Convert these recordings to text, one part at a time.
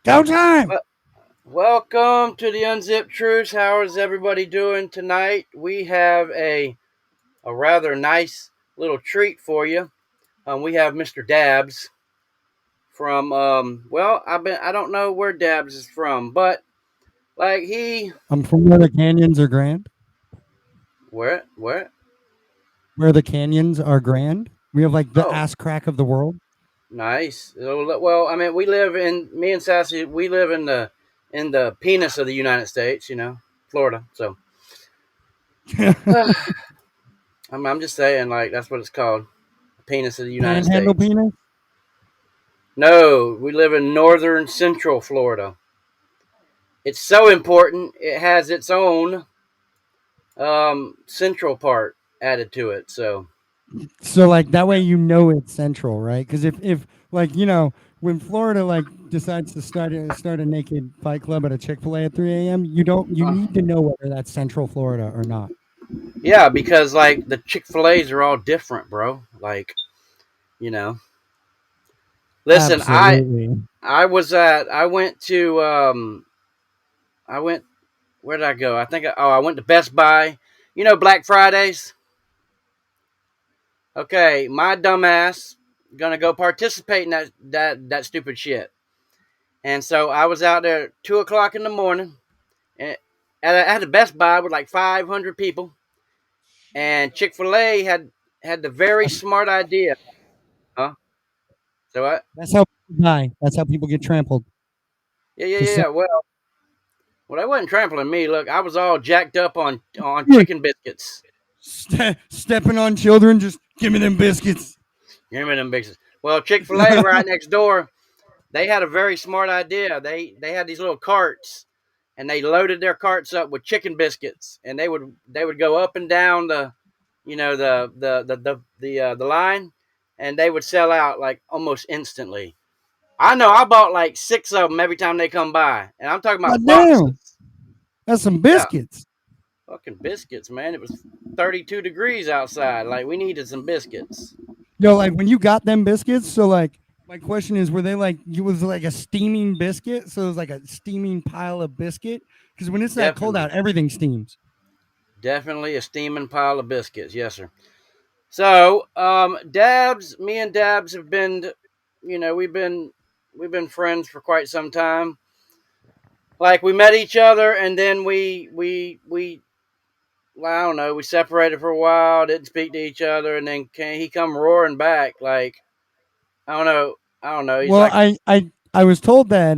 Go time! Well, welcome to the Unzipped Truths. How is everybody doing tonight? We have a rather nice little treat for you. We have Mr. Dabz from I don't know where Dabz is from, but like he I'm from where the canyons are grand. where Where the canyons are grand. We have like the oh ass crack of the world. nice. Well, I mean we live in me and Sassy. We live in the penis of the United States. Florida. So I'm just saying like that's what it's called, the penis of the United Panhandle States. penis. No, we live in northern central Florida. It's so important. It has its own central part added to it. So So like that way you know it's central, right? Because if like when Florida like decides to start a naked fight club at a Chick-fil-A at 3 a.m., you uh, need to know whether that's Central Florida or not. yeah, because like the Chick-fil-A's are all different, bro. Like you know, listen, Absolutely. I went to I went where did I go? I went to Best Buy. Black Fridays. Okay, my dumbass gonna go participate in that stupid shit. And so I was out there at 2 o'clock in the morning and at the Best Buy with like 500 people. And Chick-fil-A had the very smart idea. Huh? So what? That's how people die. That's how people get trampled. Yeah, yeah, Just yeah, so yeah. Well, they wasn't trampling me. Look, I was all jacked up on chicken biscuits. stepping on children, just give me them biscuits. Give me them biscuits. Well, Chick-fil-A right next door, they had a very smart idea. They had these little carts, and they loaded their carts up with chicken biscuits, and they would go up and down the line, and they would sell out like almost instantly. I know I bought like six of them every time they come by, and I'm talking God about damn, boxes. that's some Yeah, biscuits. fucking biscuits, man. It was 32 degrees outside. Like we needed some biscuits. Yo, like when you got them biscuits, so like my question is, were they like you was like a steaming biscuit? So it was like a steaming pile of biscuit? Because when it's that cold Definitely, out, everything steams. definitely a steaming pile of biscuits. Yes, sir. So, me and Dabs have been, we've been friends for quite some time. Like we met each other, and then well, I don't know, we separated for a while, didn't speak to each other, and then he come roaring back. Like I don't know. He's Well, like I was told that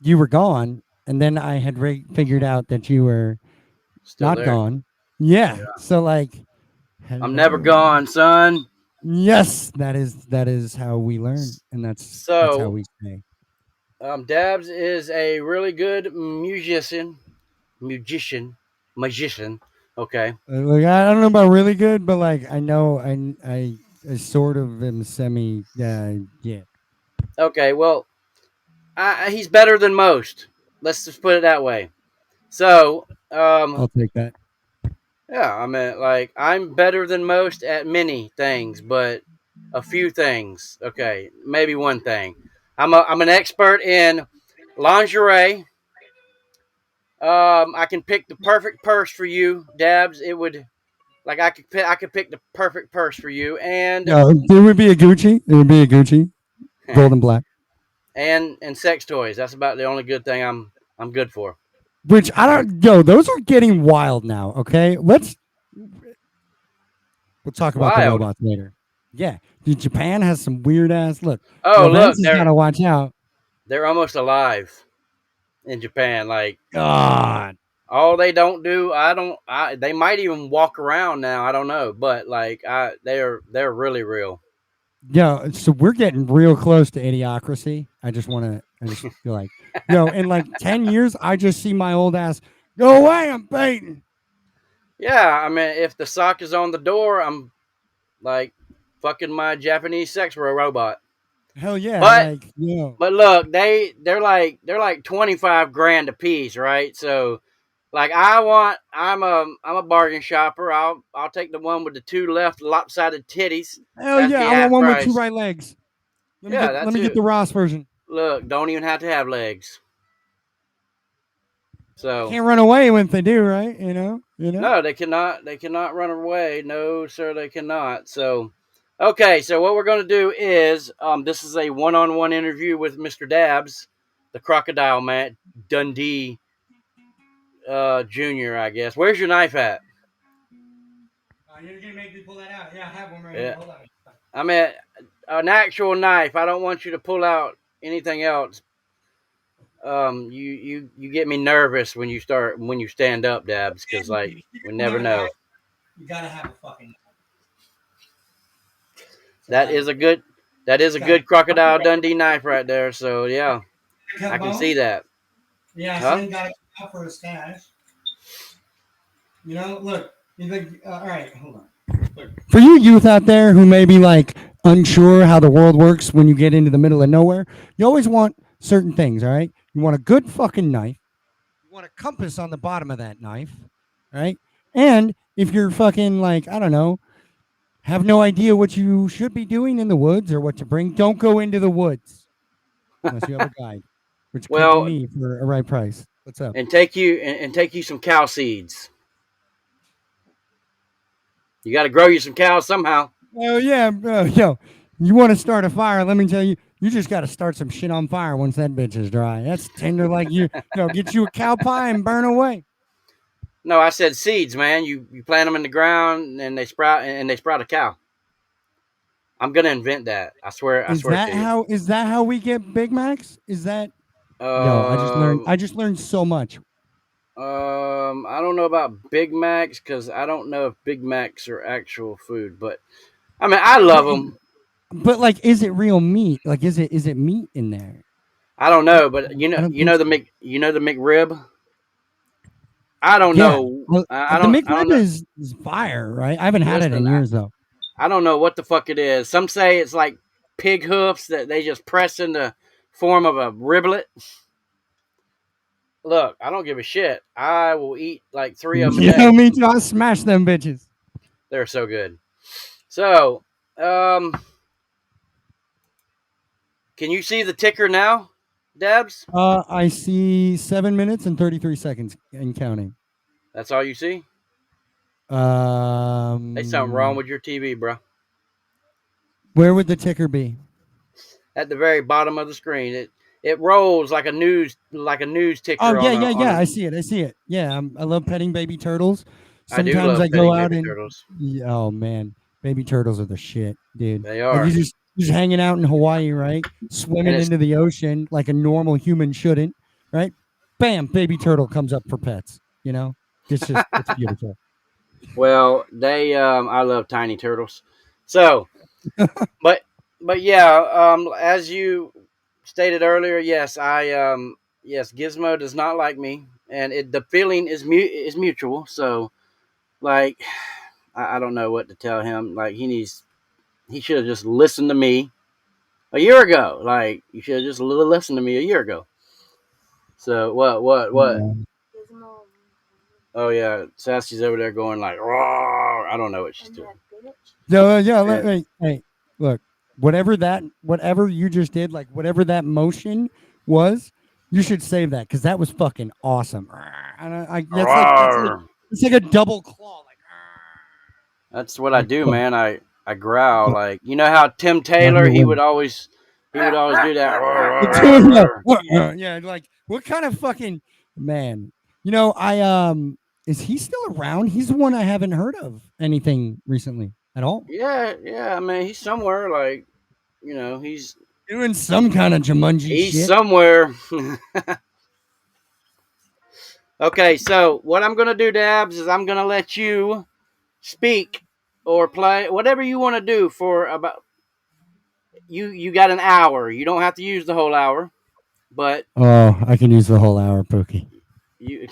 you were gone, and then I had figured out that you were still not there. gone. Yeah. Yeah, So like, I'm never hello. gone, son. Yes, that is how we learn, and that's how So, we stay. Dabs is a really good magician. Okay. Like I don't know about really good, but like I know I sort of am semi. Yeah. Okay. Well, he's better than most. Let's just put it that way. So, I'll take that. yeah, I mean, like, I'm better than most at many things, but a few things. Okay, maybe one thing. I'm an expert in lingerie. I can pick the perfect purse for you, Dabs. It would like I could pick the perfect purse for you, and No, it would be a Gucci. It would be a Gucci, gold and black. and sex toys. That's about the only good thing I'm good for. Which I don't. Yo, those are getting wild now. Okay, we'll talk about the Wild. robots later. Yeah, Japan has some weird ass. Look, Oh, yo, look, Vince has got they're to watch out. they're almost alive in Japan. Like God. all they don't do, I don't. They might even walk around now. I don't know, but like they're really real. Yo, so we're getting real close to idiocracy. I just feel like, yo, in like 10 years, I just see my old ass go away. I'm baiting. Yeah, I mean, if the sock is on the door, I'm like fucking my Japanese sex robot. Hell yeah. But Like, yo, but look, they're like 25 grand a piece, right? So like I'm a bargain shopper. I'll take the one with the two left lopsided titties. hell That's yeah. be I want half one with two price. right legs. Yeah, Let that's me get it. the Ross version. look, don't even have to have legs. They So can't run away when they do, right? You know. no, they cannot. They cannot run away. No, sir, they cannot. So, okay. So what we're going to do is, this is a one-on-one interview with Mr. Dabz, the Crocodile Man, Dundee Junior. I guess. Where's your knife at? You're gonna make me pull that out. Yeah, I have one right here. Yeah, Hold on. I mean an actual knife. I don't want you to pull out anything else. You get me nervous when you stand up, Dabs, because like we never know. You gotta have a fucking knife. So That is a good Crocodile Dundee knife right there. So yeah, I cut can see bone. that. Yeah, so Huh? then got to cut out for a stash. Look. He's like, all right, hold on. For you youth out there who may be like unsure how the world works when you get into the middle of nowhere, you always want certain things, all right? You want a good fucking knife. You want a compass on the bottom of that knife, right? And if you're fucking like, I don't know, have no idea what you should be doing in the woods or what to bring, don't go into the woods unless you have a guide, which could be Well, me for a right price. What's up? and take you some cow seeds. You got to grow you some cows somehow. Oh yeah, bro. Yo, you want to start a fire? Let me tell you, you just got to start some shit on fire once that bitch is dry. That's tender like you. Get you a cow pie and burn away. No, I said seeds, man. You plant them in the ground and they sprout a cow. I'm gonna invent that. I Is swear that to you. how? Is that how we get Big Macs? Is that? Yo, I just learned. Um, I just learned so much. I don't know about Big Macs because I don't know if Big Macs are actual food, but I mean I love them. But like, is it real meat? Like, is it meat in there? I don't know, but I don't think so. You know the McRib. I don't Yeah, know. well, the I don't McRib know. is fire, right? I haven't had it in Listen, years though. I don't know what the fuck it is. Some say it's like pig hoofs that they just press in the form of a riblet. Look, I don't give a shit. I will eat like three of them a day. Me too. I smash them bitches. They're so good. So, can you see the ticker now, Debs? I see 7 minutes and 33 seconds and counting. That's all you see? There's something wrong Um, with your TV, bro. where would the ticker be? At the very bottom of the screen, it rolls like a news Oh ticker yeah, on yeah, a. yeah. I see it. I see it. Yeah, I love petting baby turtles. I do Sometimes love I go petting out baby and turtles. yeah, oh man, baby turtles are the shit, dude. They Like are, just hanging out in Hawaii, right? and Swimming it's into the ocean like a normal human shouldn't, right? Bam, baby turtle comes up for pets. It's beautiful. well, they I love tiny turtles. So, but yeah, as you stated earlier, yes, yes, Gizmo does not like me, and the feeling is mutual. So, like, I don't know what to tell him. Like, he should have just listened to me a year ago. Like, you should have just listened to me a year ago. So what? Yeah. Oh yeah, Sassy's over there going like, "Rawr." I don't know what she's doing. So yeah, And hey, look, whatever you just did, like whatever that motion was, you should save that because that was fucking awesome. And Rawr. it's like a double claw, That's what I like do, boom. man. I growl like you know how Tim Love Taylor your win. he would always do that. Yeah, yeah, like what kind of fucking man? I is he still around? He's the one I haven't heard of anything recently at all. Yeah, yeah. I mean, he's somewhere. Like Doing some kind of Jumanji he's shit. somewhere. Okay, so what I'm gonna do, Dabs, is I'm gonna let you speak or play whatever you want to do for about you got an hour. You don't have to use the whole hour, but Oh, I can use the whole hour, Pookie. you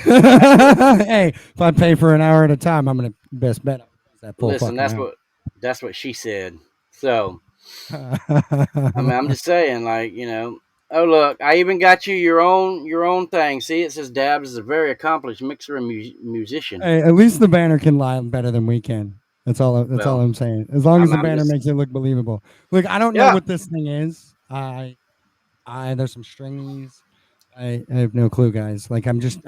Hey, if I pay for an hour at a time, I'm gonna best bet I'll use that full listen. fucking hour. That's what she said. So I mean, I'm Hey, just saying, like Oh look, I even got you your own thing. See, it says Dabs is a very accomplished mixer and musician. at least the banner can lie better than we can. That's all Well, I'm saying. As long as the I'm banner just makes it look believable. Look, I don't know yeah. what this thing is. I there's some stringies. I have no clue, guys. Like I'm just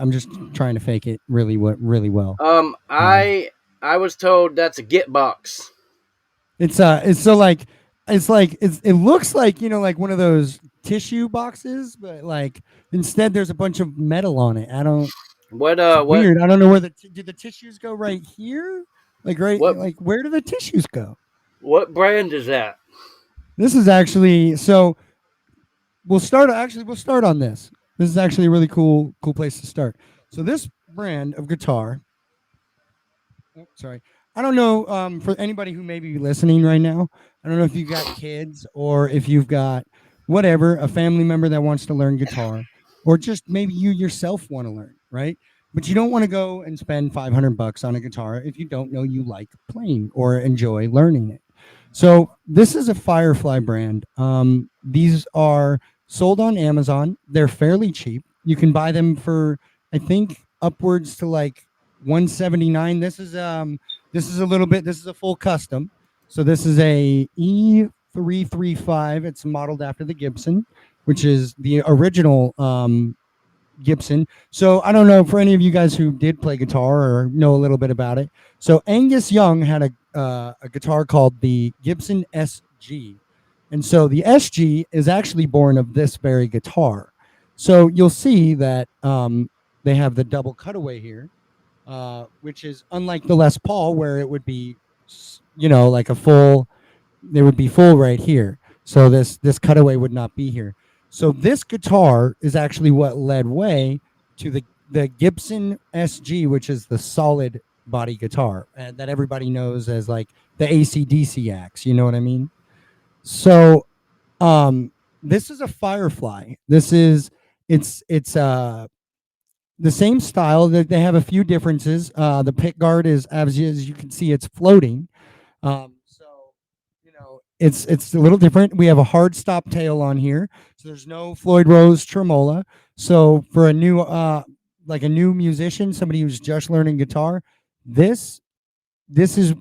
trying to fake it really well. Um, I was told that's a Git box. it's so like it looks like like one of those tissue boxes, but like instead there's a bunch of metal on it. I don't. What It's what weird. I don't know where do the tissues go right here, like right what like where do the tissues go? what brand is that? This is actually so we'll start on this. This is actually a really cool place to start. So this brand of guitar, oh, sorry. I don't know for anybody who may be listening right now. I don't know if you've got kids or if you've got whatever, a family member that wants to learn guitar or just maybe you yourself want to learn, right? But you don't want to go and spend $500 on a guitar if you don't know you like playing or enjoy learning it. So this is a Firefly brand. These are sold on Amazon. They're fairly cheap. You can buy them for I think upwards to like 179. This is a little bit. This is a full custom. So this is a E335. It's modeled after the Gibson, which is the original Gibson. So I don't know for any of you guys who did play guitar or know a little bit about it. So Angus Young had a guitar called the Gibson SG, and so the SG is actually born of this very guitar. So you'll see that they have the double cutaway here, which is unlike the Les Paul where it would be, like a full they would be full right here. So this cutaway would not be here. So this guitar is actually what led way to the Gibson SG, which is the solid body guitar that everybody knows as like the AC/DC axe. You know what I mean? So this is a Firefly. It's the same style. That they have a few differences. The pick guard is as you can see, it's floating. So it's a little different. We have a hard stop tail on here, so there's no Floyd Rose tremola. So for a new like a new musician, somebody who's just learning guitar, this this is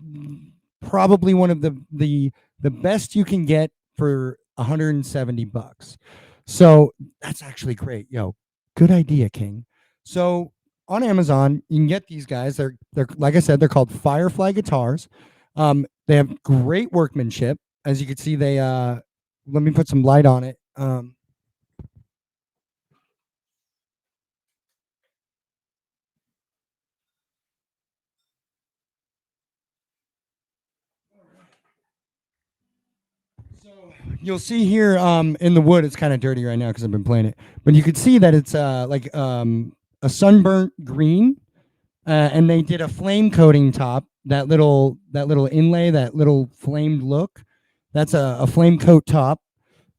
probably one of the best you can get for $170. So that's actually great. Yo, good idea, King. So on Amazon, you can get these guys. They're like I said, they're called Firefly guitars. They have great workmanship. As you can see, they let me put some light on it. So you'll see here in the wood, it's kind of dirty right now because I've been playing it, but you can see that it's like a sunburnt green, and they did a flame coating top. That little inlay, that little flamed look, that's a flame coat top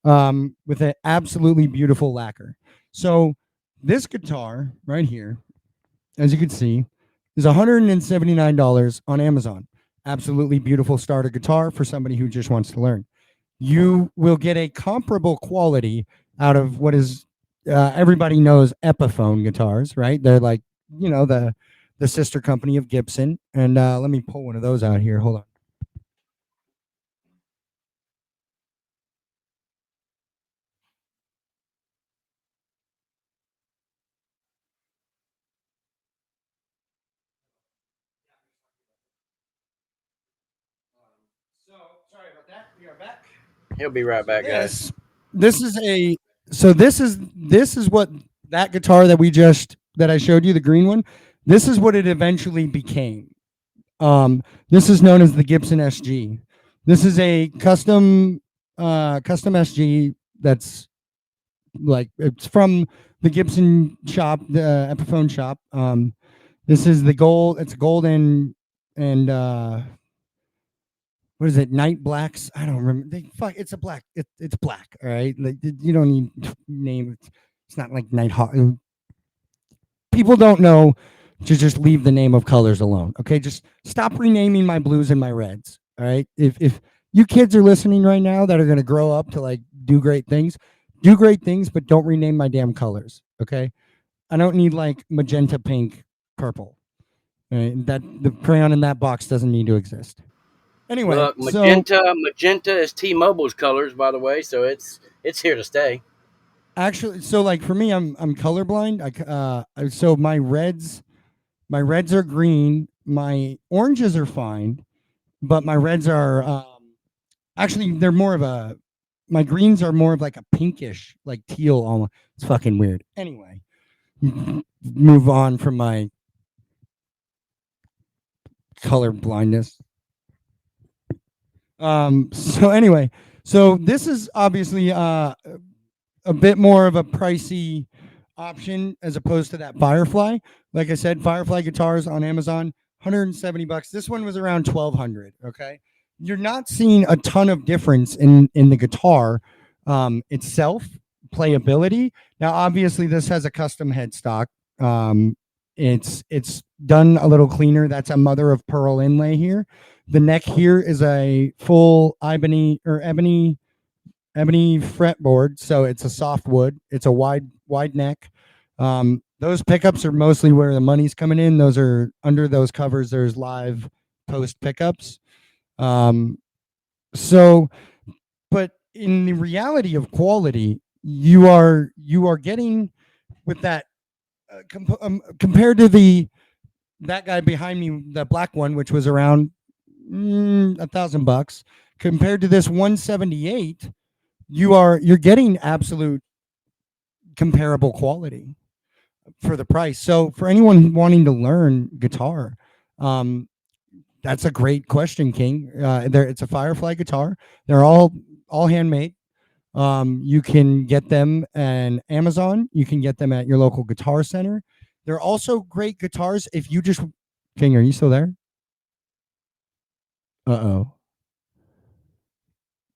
with an absolutely beautiful lacquer. So this guitar right here, as you can see, is $179 on Amazon. Absolutely beautiful starter guitar for somebody who just wants to learn. You will get a comparable quality out of what is everybody knows Epiphone guitars, right? They're like the sister company of Gibson. And let me pull one of those out here. Hold on. So sorry about that. We are back. He'll be right So back, guys. this is a so this is what that guitar that I showed you, the green one. This is what it eventually became. This is known as the Gibson SG. This is a custom SG that's like it's from the Gibson shop, the Epiphone shop. This is the gold. It's golden and what is it? Night blacks. I don't remember. It's a black. It's black. All right. Like you don't need name. It's not like night hawk. People don't know to just leave the name of colors alone. Okay, just stop renaming my blues and my reds. All right. If you kids are listening right now that are going to grow up to like do great things, but don't rename my damn colors. Okay. I don't need like magenta, pink, purple. Right? That the crayon in that box doesn't need to exist. Anyway, Look, so magenta is T-Mobile's colors, by the way, so it's here to stay. actually, so like for me, I'm colorblind. So my reds are green. My oranges are fine, but my reds are actually they're more of a. My greens are more of like a pinkish, like teal almost. It's fucking weird. Anyway, move on from my color blindness. So anyway, so this is obviously a bit more of a pricey option as opposed to that Firefly. Like I said, Firefly guitars on Amazon, $170. This one was around 1200. Okay, you're not seeing a ton of difference in the guitar itself, playability. Now, obviously, this has a custom headstock. Um, it's done a little cleaner. That's a mother of pearl inlay here. The neck here is a full ebony fretboard, so it's a soft wood. It's a wide neck. Those pickups are mostly where the money's coming in. Those are under those covers. There's live post pickups. Um, so, but in the reality of quality, you are getting with that compared to the that guy behind me, the black one, which was around $1,000, compared to this 178 you're getting absolute comparable quality for the price. So for anyone wanting to learn guitar, um, that's a great question, King. It's a Firefly guitar. They're all handmade. You can get them on Amazon. You can get them at your local guitar center. They're also great guitars if you just King. Are you still there? Uh oh.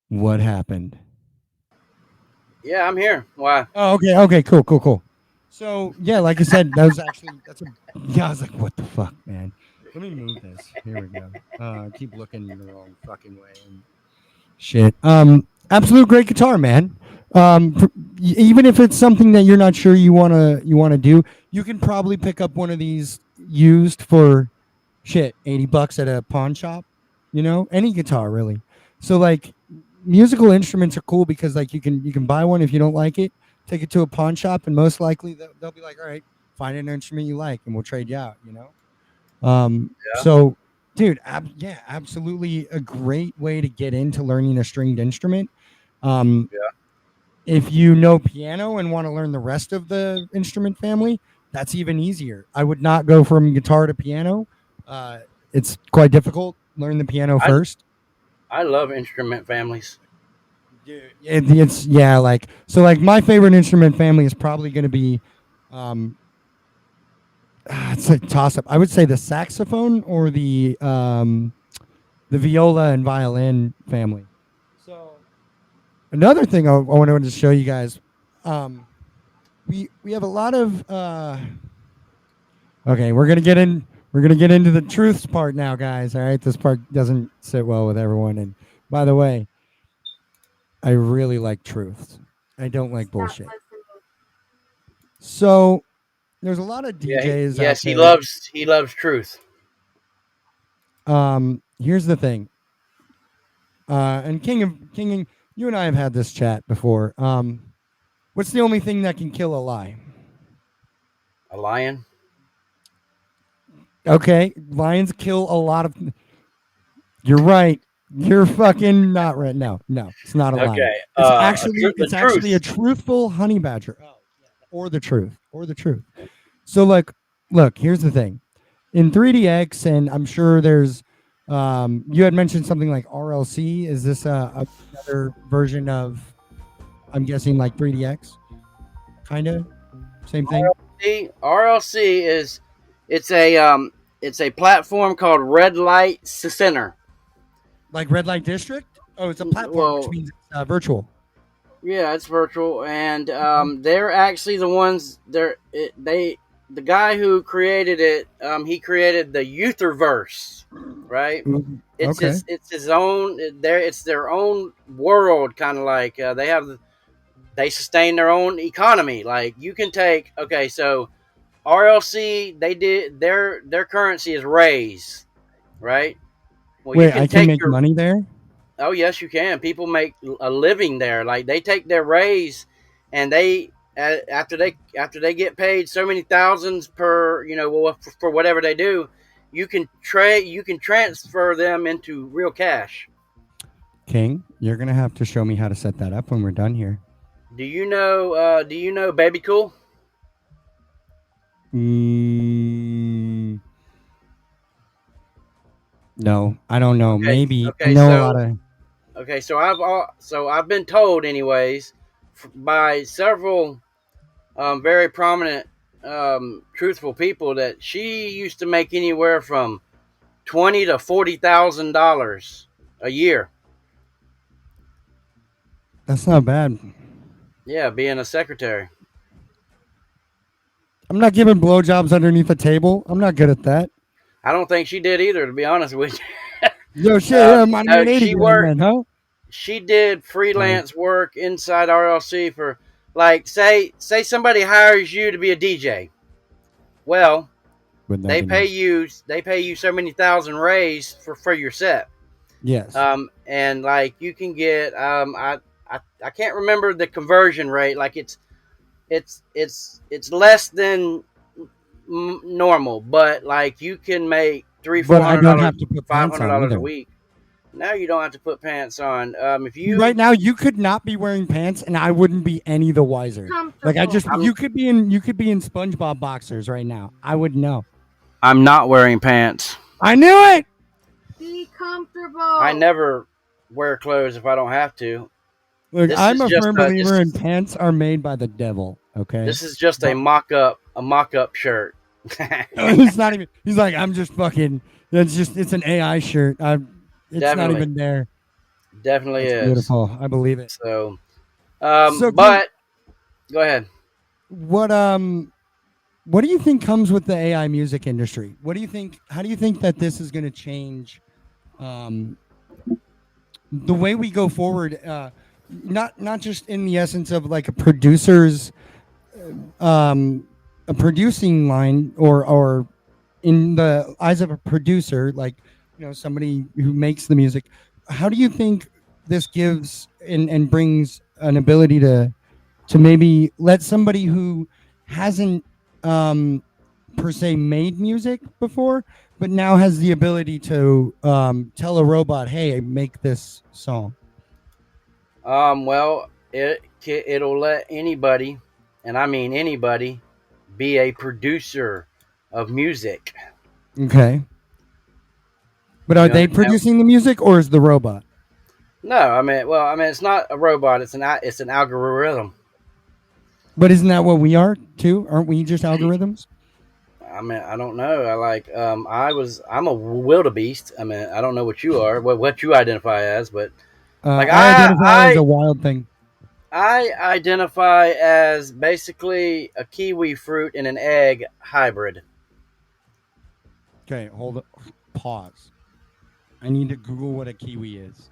What happened? Yeah, I'm here. Why? Oh, okay, okay, cool. So yeah, like I said, that was actually that's a yeah. I was like, what the fuck, man? Let me move this. Here we go. Keep looking the wrong fucking way and shit. Absolute great guitar, man. Even if it's something that you're not sure you wanna do, you can probably pick up one of these used for shit $80 at a pawn shop. Any guitar really. So like musical instruments are cool because like you can buy one if you don't like it, take it to a pawn shop, and most likely they'll be like, all right, find an instrument you like, and we'll trade you out. Yeah, So, dude, yeah, absolutely a great way to get into learning a stringed instrument. Um, yeah. if you know piano and want to learn the rest of the instrument family, that's even easier. I would not go from guitar to piano. Uh, it's quite difficult. Learn the piano I first. I love instrument families. Dude, it's yeah, like so. Like my favorite instrument family is probably going to be, um, it's a toss up. I would say the saxophone or the viola and violin family. So another thing I wanted to show you guys, um, we have a lot of okay, we're gonna get into the truths part now, guys. All right, this part doesn't sit well with everyone. And by the way, I really like truths. I don't like bullshit. So there's a lot of Yeah, DJs out yes, there. he loves truth. Here's the thing. And King, you and I have had this chat before. What's the only thing that can kill a lie? A lion. Okay, lions kill a lot of. You're right. You're fucking not right. No, it's not a lion. Okay. It's The actually a truth. truthful honey badger. Oh, yeah. Or the truth. So like, look, here's the thing. In 3DX, and I'm sure there's, you had mentioned something like RLC. Is this another version of? I'm guessing like 3DX, kind of same thing. RLC is it's a it's a platform called Red Light Center. Like Red Light District. Oh, it's a platform, which Well, means it's virtual. yeah, it's virtual, and they're actually the ones. They the guy who created it. He created the Utherverse, right? Mhm. Okay. It's his own. It's their own world, kind of like they sustain their own economy. Like you can take so RLC they did their currency is raise, right? Well, you Wait, I can can take make your. money there? Oh yes, you can. People make a living there. Like they take their raise, and after they get paid so many thousands per for whatever they do, you can transfer them into real cash. King, you're gonna have to show me how to set that up when we're done here. Do you know Baby Cool? Mm, no, I don't know. Okay, Maybe I okay, know a lot of. so I've been told, anyways, by several very prominent, truthful people that she used to make anywhere from $20,000 to $40,000 a year. That's not bad. Yeah, being a secretary. I'm not giving blowjobs underneath the table. I'm not good at that. I don't think she did either, to be honest with you. Yo, shit, yeah, might be No, an 80 she grand worked. then, huh? She did Sorry, freelance work inside RLC for, like, say somebody hires you to be a DJ. Well, would that be nice? they pay you so many thousand raise for your set. Yes, And like you can get I can't remember the conversion rate. Like it's less than normal, but like you can make three four but I hundred don't dollars have to put five pants hundred on dollars a either. week. Now you don't have to put pants on. If Right you now, you could not be wearing pants, and I wouldn't be any the wiser. Like I'm you could be in SpongeBob boxers right now. I would know. I'm not wearing pants. I knew it. Be comfortable. I never wear clothes if I don't have to. Look, This I'm is a just firm a believer in pants are made by the devil. Okay, this is just a But- mock up shirt. it's not even. He's like, I'm just fucking. It's an AI shirt. It's not Definitely. even there. Definitely It's is. beautiful. I believe it. So, So, but go ahead. What do you think comes with the AI music industry? What do you think? How do you think that this is going to change the way we go forward? Not just in the essence of like a producing line, or in the eyes of a producer, like somebody who makes the music. How do you think this gives and brings an ability to maybe let somebody who hasn't per se made music before, but now has the ability to tell a robot, "Hey, make this song"? Well, it'll let anybody, and I mean anybody, be a producer of music. Okay, but are they producing the music, or is the robot? No, I mean, it's not a robot. It's an algorithm. But isn't that what we are too? Aren't we just algorithms? I mean, I don't know. I'm a wildebeest. I mean, I don't know what you are, what you identify as, but like I identify as a wild thing. I identify as basically a kiwi fruit and an egg hybrid. Okay, hold it. Pause. I need to Google what a kiwi is.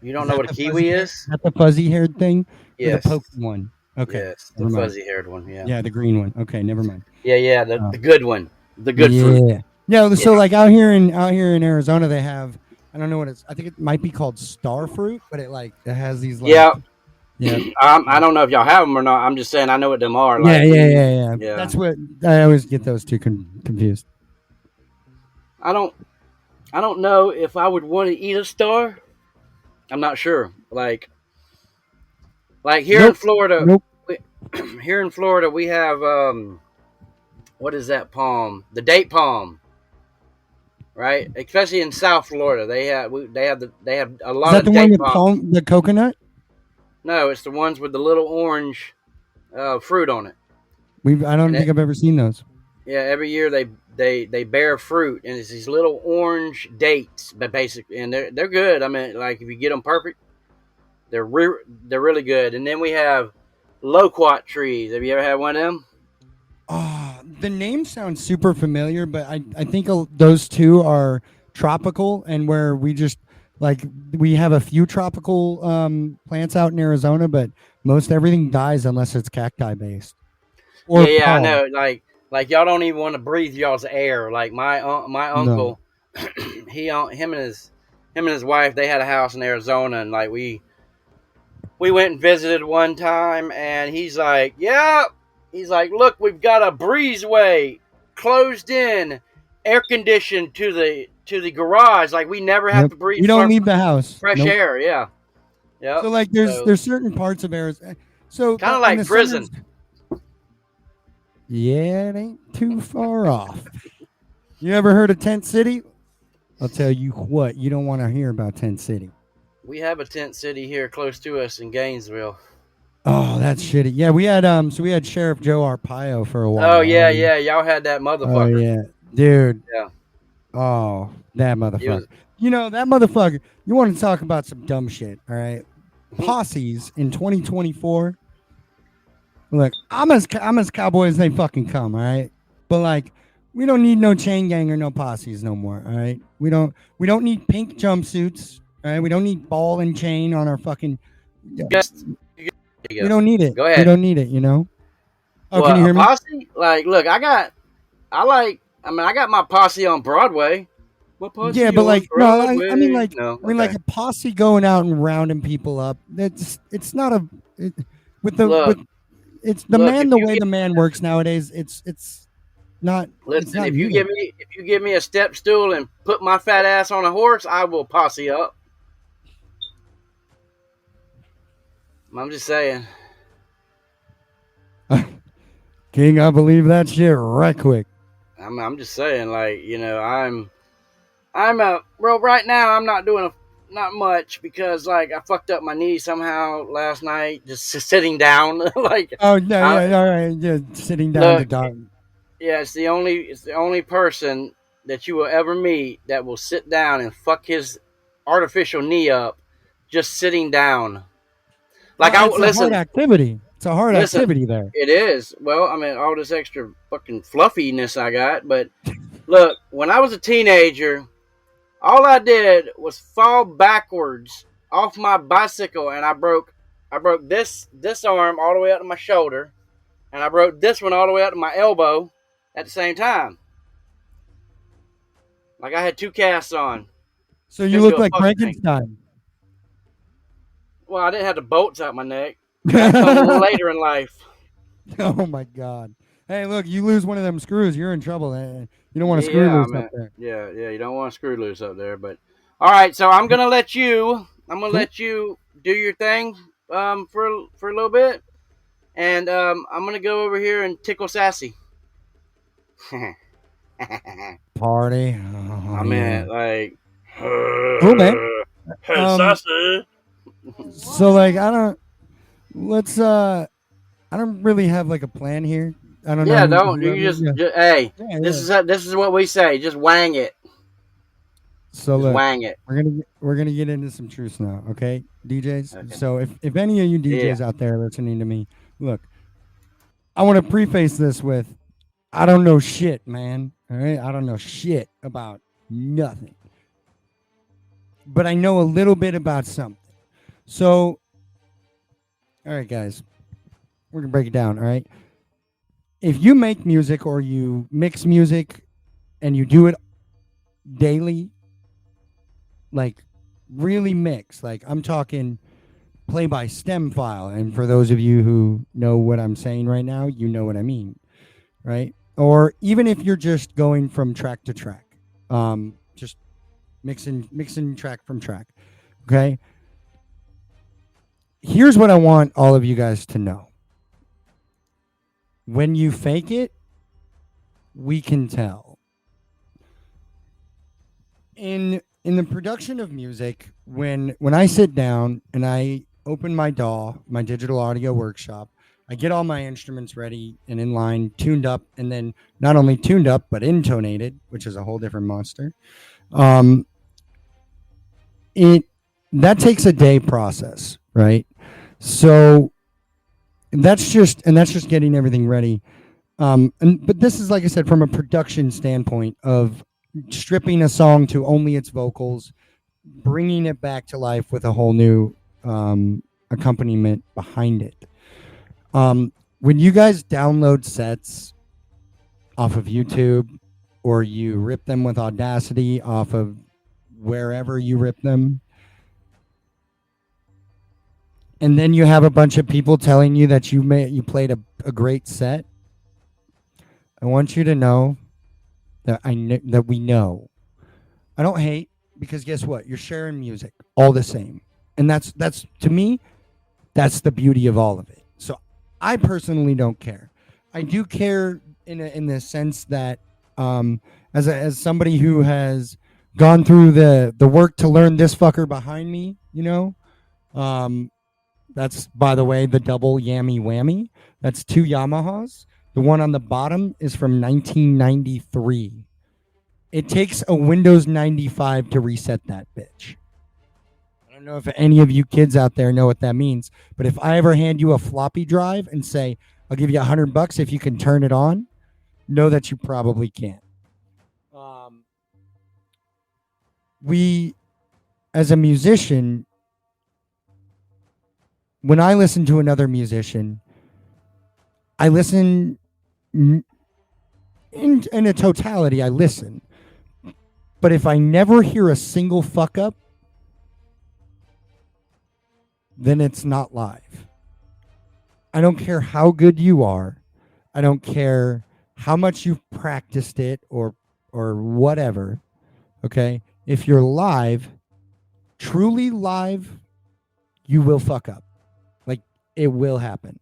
You don't know what a kiwi is? Is that the fuzzy-haired thing? Yes. Or the pokey one? Okay. Yes, the never mind. fuzzy-haired one. Yeah. Yeah, the green one. Okay, never mind. Yeah, the good one, the good fruit. Yeah. So like out here in Arizona, they have, I don't know what it's. I think it might be called star fruit, but it has these. Like, Yeah. Yeah. I don't know if y'all have them or not. I'm just saying I know what them are. Like, Yeah. Yeah. That's what I always get those two confused. I don't know if I would want to eat a star. I'm not sure. Like here in Florida, Nope. here in Florida, we have what is that palm? The date palm, right? Especially in South Florida, they have a lot Is that of the date one with palm. the coconut? No, it's the ones with the little orange fruit on it. I don't think I've ever seen those. Yeah, every year they bear fruit, and it's these little orange dates, but basically, and they're good. I mean, like if you get them perfect, they're really good. And then we have loquat trees. Have you ever had one of them? The name sounds super familiar, but I think those two are tropical, and where we just like we have a few tropical plants out in Arizona, but most everything dies unless it's cacti based. Yeah, I know. Like y'all don't even want to breathe y'all's air. Like my uncle, him and his wife, they had a house in Arizona, and like we went and visited one time, and he's like, yeah, he's like, look, we've got a breezeway closed in, air conditioned to the garage, like we never have Yep. to breathe. You don't leave the house. Fresh Nope. air, yeah. Yep. So like there's certain parts of Arizona. So kind of in like the prison. summers- yeah, it ain't too far off. You ever heard of Tent City? I'll tell you what, you don't want to hear about Tent City. We have a tent city here close to us in Gainesville. Oh, that's shitty. Yeah, we had Sheriff Joe Arpaio for a while. Oh yeah, yeah, y'all had that motherfucker. Oh yeah, dude. Yeah. Oh, that He motherfucker. was- You know that motherfucker. You want to talk about some dumb shit? All right, posses in 2024. Look, I'm as cowboy as they fucking come. All right, but like, we don't need no chain gang or no posses no more. All right, we don't need pink jumpsuits. All right, we don't need ball and chain on our fucking. Just, We don't need it. Go ahead. We don't need it. You know. Oh, Well, can you hear a me? posse? Like, look, I got my posse on Broadway. My posse Yeah, but on like, no, I mean, Broadway. like, No, I mean, like okay. a posse going out and rounding people up. It's not a with the Look, with it's the look, man if the you way get- the man works nowadays. It's not. it's Listen, not if you needed. give me a step stool and put my fat ass on a horse, I will posse up. I'm just saying. King, I believe that shit right quick. I'm just saying, like, you know, I'm right now I'm not doing not much because like I fucked up my knee somehow last night just sitting down. Like, Oh no, yeah, all right, yeah, sitting down to Look, dog. yeah, it's the only person that you will ever meet that will sit down and fuck his artificial knee up just sitting down. Like, No, I it's a listen. hard activity. It's a hard Listen. activity there. It is. Well, I mean, all this extra fucking fluffiness I got. But look, when I was a teenager, all I did was fall backwards off my bicycle, and I broke this arm all the way up to my shoulder, and I broke this one all the way up to my elbow at the same time. Like I had two casts on. So you Didn't look do a like fucking thing. Frankenstein. Well, I didn't have the bolts out my neck. That come later in life. Oh my god. Hey, look, you lose one of them screws, you're in trouble. You don't want to screw Yeah, loose man. up there. Yeah, you don't want to screw loose up there. But all right, so I'm gonna let you do your thing for a little bit, and I'm gonna go over here and tickle Sassy. Party. I mean, like, Cool, man. Sassy. So like I don't really have like a plan here. I don't know. Yeah, who- don't whoever- you just yeah. hey? Yeah, This yeah. is what we say. Just wang it. So Just look, wang it. we're gonna get into some truths now, okay, DJs. Okay. So if any of you DJs out there listening to me, look, I want to preface this with, I don't know shit, man. All right, I don't know shit about nothing, but I know a little bit about something. So, all right, guys, we're gonna break it down. All right, if you make music or you mix music and you do it daily, like really mix, like I'm talking play by stem file, and for those of you who know what I'm saying right now, you know what I mean, right? Or even if you're just going from track to track, just mixing track from track, okay? Here's what I want all of you guys to know. When you fake it, we can tell. In the production of music, when I sit down and I open my DAW, my digital audio workshop, I get all my instruments ready and in line, tuned up, and then not only tuned up but intonated, which is a whole different monster. That takes a day process, right? So that's just getting everything ready. But this is, like I said, from a production standpoint of stripping a song to only its vocals, bringing it back to life with a whole new accompaniment behind it. When you guys download sets off of YouTube or you rip them with Audacity off of wherever you rip them. And then you have a bunch of people telling you that you played a great set. I want you to know that that we know. I don't hate, because guess what? You're sharing music all the same. And that's to me, that's the beauty of all of it. So I personally don't care. I do care in the sense that as somebody who has gone through the work to learn this fucker behind me, that's, by the way, the double yammy whammy. That's 2 Yamahas. The one on the bottom is from 1993. It takes a Windows 95 to reset that bitch. I don't know if any of you kids out there know what that means, but if I ever hand you a floppy drive and say, I'll give you $100 if you can turn it on, know that you probably can't. We, as a musician, when I listen to another musician, I listen in a totality. I listen, but if I never hear a single fuck up, then it's not live. I don't care how good you are. I don't care how much you've practiced it or whatever. Okay, if you're live, truly live, you will fuck up. It will happen.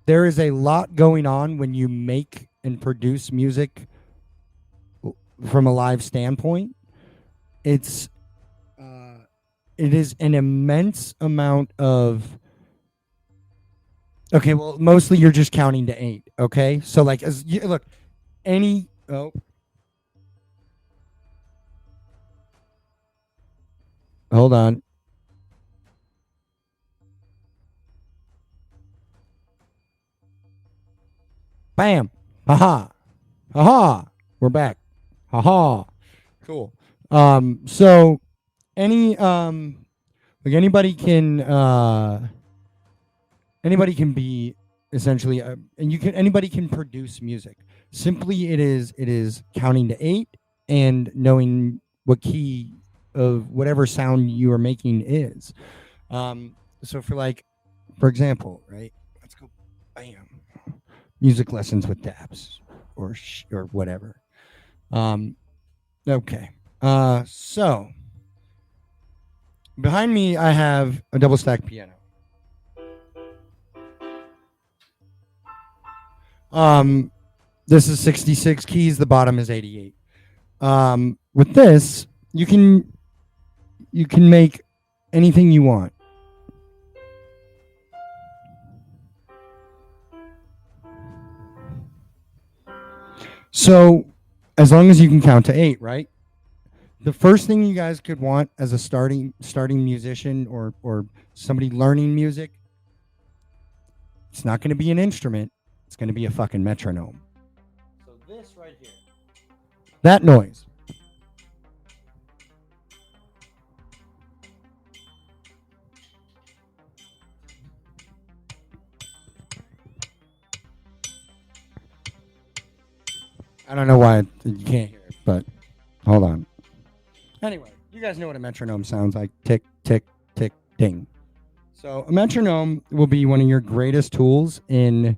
There is a lot going on when you make and produce music from a live standpoint. It is an immense amount of. Okay, well, mostly you're just counting to 8. Okay, so look, hold on. Bam. Haha. Haha. We're back. Haha. Cool. So anybody can be essentially anybody can produce music. Simply it is counting to 8 and knowing what key of whatever sound you are making is. So for example, right? Let's go bam. Music lessons with Dabz or whatever. Okay. So behind me, I have a double stack piano. This is 66 keys. The bottom is 88. With this, you can make anything you want. So, as long as you can count to 8, right? The first thing you guys could want as a starting musician or somebody learning music, it's not going to be an instrument. It's going to be a fucking metronome. So this right here, that noise. I don't know why you can't hear it, but hold on. Anyway, you guys know what a metronome sounds like. Tick, tick, tick, ding. So a metronome will be one of your greatest tools in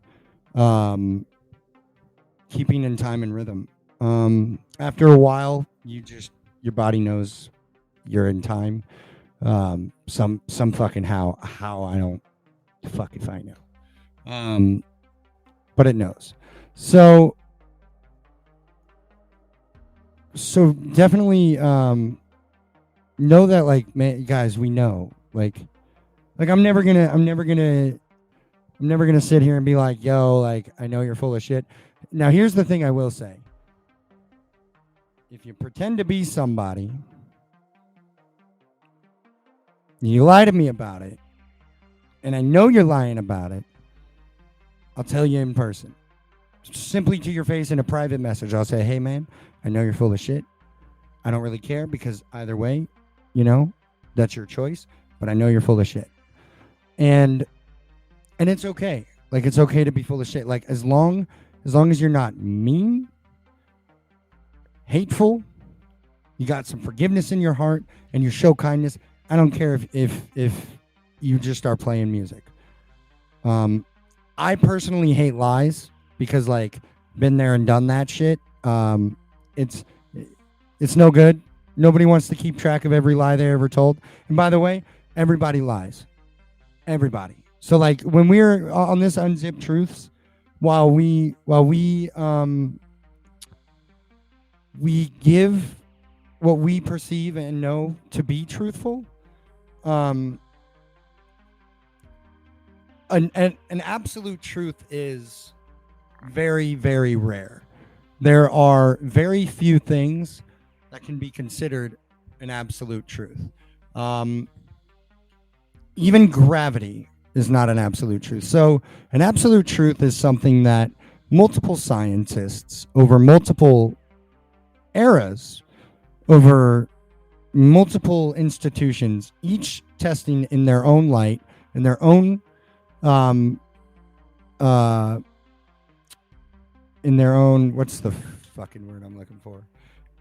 keeping in time and rhythm. After a while, your body knows you're in time. Some fucking how I don't fucking find out. But it knows. So definitely know that, like, man, guys, we know, like I'm never gonna sit here and be like, yo, like, I know you're full of shit. Now here's the thing I will say. If you pretend to be somebody, you lie to me about it, and I know you're lying about it, I'll tell you in person. Simply to your face in a private message. I'll say, hey, man, I know you're full of shit. I don't really care, because either way, that's your choice. But I know you're full of shit. And it's okay. Like, it's okay to be full of shit. Like, as long as long as you're not mean, hateful, you got some forgiveness in your heart, and you show kindness. I don't care if you just start playing music. I personally hate lies because like been there and done that shit. It's no good. Nobody wants to keep track of every lie they ever told. And by the way, everybody lies. Everybody. So like when we're on this Unzipped Truths, while we give what we perceive and know to be truthful, an absolute truth is very, very rare. There are very few things that can be considered an absolute truth. Even gravity is not an absolute truth. So an absolute truth is something that multiple scientists over multiple eras, over multiple institutions, each testing in their own light, in their own what's the fucking word I'm looking for?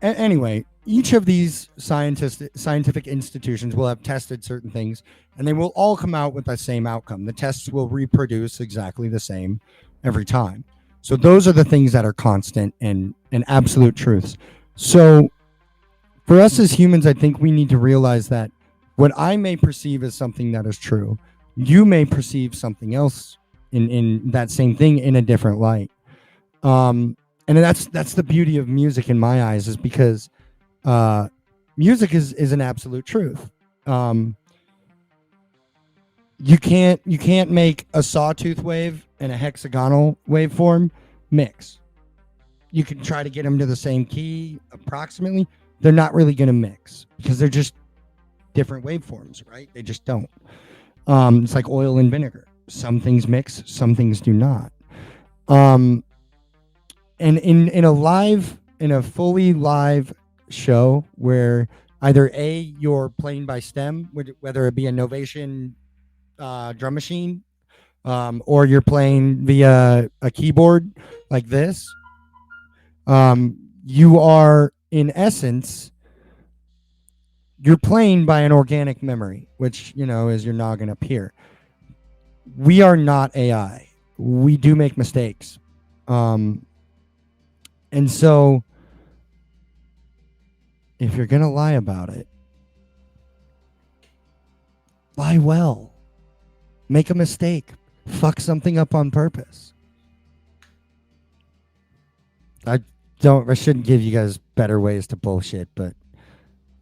Anyway, each of these scientific institutions will have tested certain things, and they will all come out with the same outcome. The tests will reproduce exactly the same every time. So those are the things that are constant and absolute truths. So for us as humans, I think we need to realize that what I may perceive as something that is true, you may perceive something else in that same thing in a different light. And that's the beauty of music in my eyes, is because music is an absolute truth. You can't make a sawtooth wave and a hexagonal waveform mix. You can try to get them to the same key approximately. They're not really going to mix because they're just different waveforms, right? They just don't. It's like oil and vinegar. Some things mix, some things do not. And in a fully live show where either you're playing by stem, whether it be a Novation drum machine, or you're playing via a keyboard like this, you are in essence, you're playing by an organic memory, which is your noggin up here. We are not AI. We do make mistakes. And so if you're going to lie about it, lie well. Make a mistake. Fuck something up on purpose. I shouldn't give you guys better ways to bullshit, but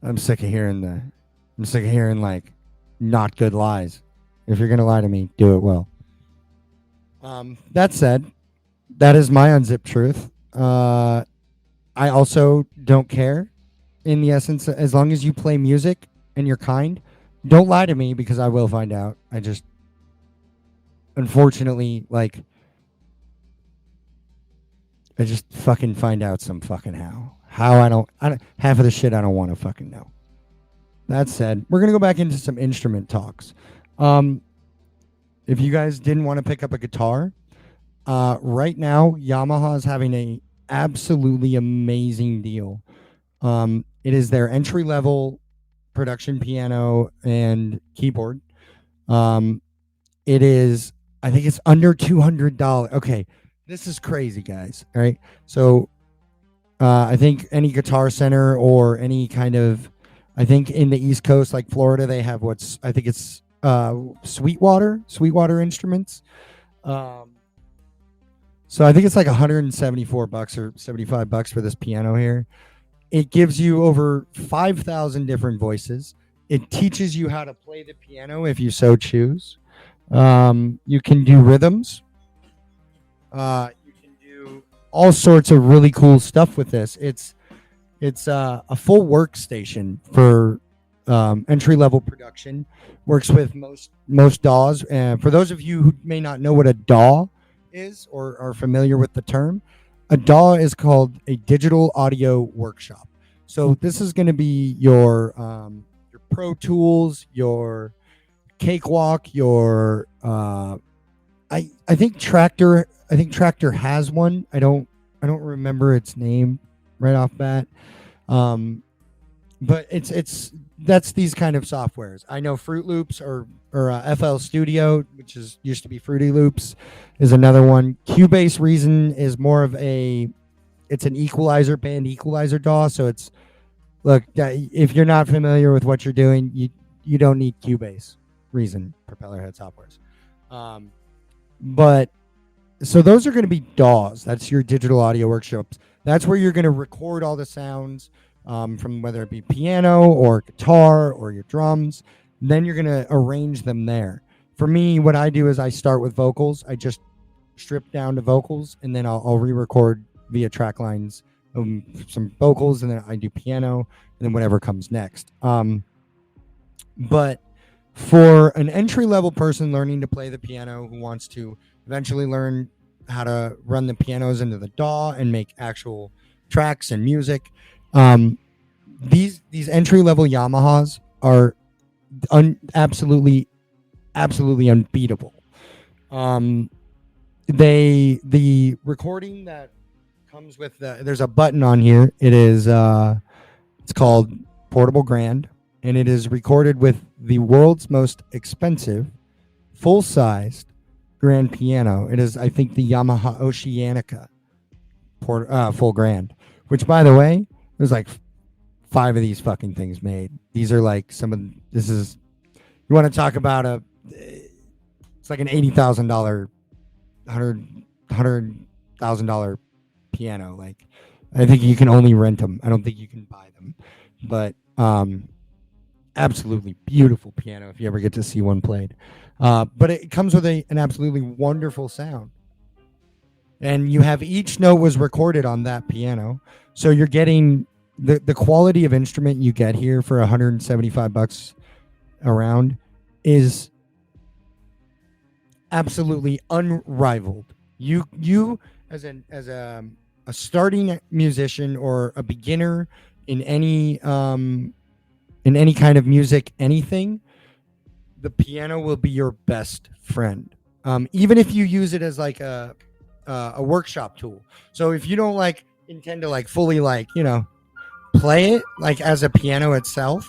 I'm sick of hearing like not good lies. If you're going to lie to me, do it well. That said, that is my unzipped truth. I also don't care, in the essence, as long as you play music and you're kind. Don't lie to me, because I will find out. I just, unfortunately, I just fucking find out some fucking how. How I don't half of the shit I don't want to fucking know. That said, we're gonna go back into some instrument talks. If you guys didn't want to pick up a guitar, right now Yamaha is having a absolutely amazing deal. It is their entry level production piano and keyboard. It is, I think it's under $200. Okay, this is crazy, guys. All right, so I think any Guitar Center or any kind of, I think in the East Coast, like Florida, they have I think it's Sweetwater Instruments. So I think it's like $174 or $75 for this piano here. It gives you over 5,000 different voices. It teaches you how to play the piano if you so choose. You can do rhythms. You can do all sorts of really cool stuff with this. It's a full workstation for entry level production. Works with most DAWs. And for those of you who may not know what a DAW is or are familiar with the term, a DAW is called a digital audio workshop. So this is going to be your Pro Tools, your Cakewalk, your I think Tractor I think Tractor has one. I don't remember its name right off bat. But it's that's these kind of softwares. I know Fruit Loops or FL Studio, which is used to be Fruity Loops, is another one. Cubase Reason is more of it's an equalizer, band equalizer DAW. So it's look, if you're not familiar with what you're doing, you don't need Cubase Reason propeller head softwares. But so those are going to be DAWs. That's your digital audio workshops. That's where you're going to record all the sounds from whether it be piano or guitar or your drums. Then you're going to arrange them there. For me, what I do is I start with vocals. I just strip down to vocals, and then I'll re-record via track lines some vocals, and then I do piano, and then whatever comes next. But for an entry-level person learning to play the piano who wants to eventually learn how to run the pianos into the DAW and make actual tracks and music, these entry-level Yamahas are absolutely unbeatable. The recording that comes with there's a button on here. It is it's called Portable Grand, and it is recorded with the world's most expensive full-sized grand piano. It is, I think, the Yamaha Oceanica full grand, which, by the way, there's like 5 of these fucking things made. These are like this is, you want to talk about it's like an $80,000, $100,000 piano. Like, I think you can only rent them. I don't think you can buy them, but absolutely beautiful piano if you ever get to see one played. But it comes with an absolutely wonderful sound, and you have each note was recorded on that piano, so you're getting the quality of instrument you get here for $175 around is absolutely unrivaled. You as a starting musician or a beginner in any kind of music, anything, the piano will be your best friend. Even if you use it as like a workshop tool. So if you don't like intend to like fully like, play it like as a piano itself,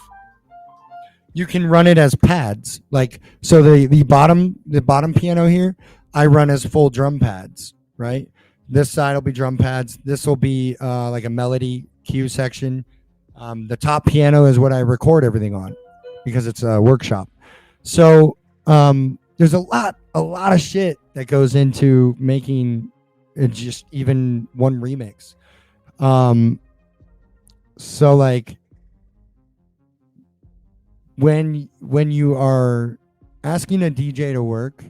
you can run it as pads. Like, so the bottom piano here, I run as full drum pads, right? This side will be drum pads. This will be like a melody cue section. The top piano is what I record everything on because it's a workshop. So there's a lot of shit that goes into making just even one remix. So like when you are asking a DJ to work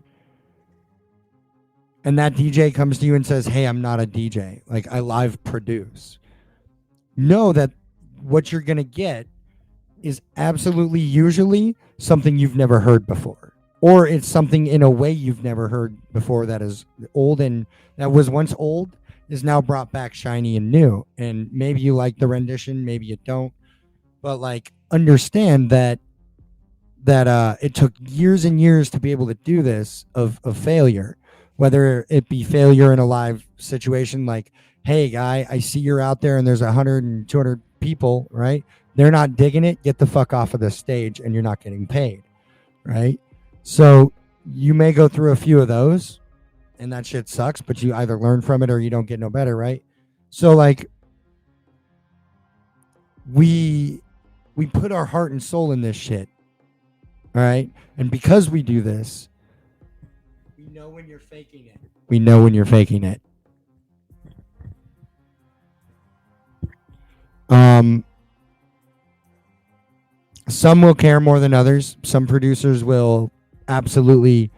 and that DJ comes to you and says, "Hey, I'm not a DJ. Like, I live produce." Know that what you're going to get is absolutely usually something you've never heard before, or it's something in a way you've never heard before that is old, and that was once old is now brought back shiny and new. And maybe you like the rendition, maybe you don't, but like understand that it took years and years to be able to do this of failure, whether it be failure in a live situation like, "Hey guy, I see you're out there and there's 100 and 200 people, right? They're not digging it. Get the fuck off of the stage and you're not getting paid," right? So you may go through a few of those and that shit sucks, but you either learn from it or you don't get no better, right? So like we put our heart and soul in this shit, all right? And because we do this, we know when you're faking it. We know when you're faking it. Some will care more than others. Some producers will absolutely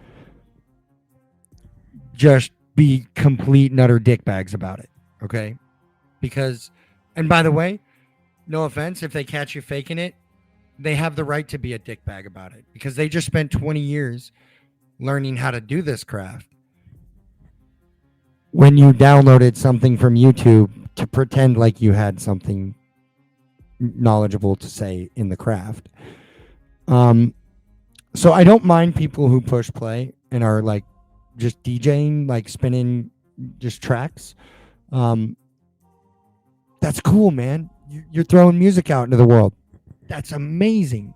just be complete and utter dickbags about it, okay? Because, and by the way, no offense, if they catch you faking it, they have the right to be a dickbag about it because they just spent 20 years learning how to do this craft. When you downloaded something from YouTube to pretend like you had something knowledgeable to say in the craft. So I don't mind people who push play and are like just DJing, like spinning just tracks. That's cool, man. You're throwing music out into the world. That's amazing.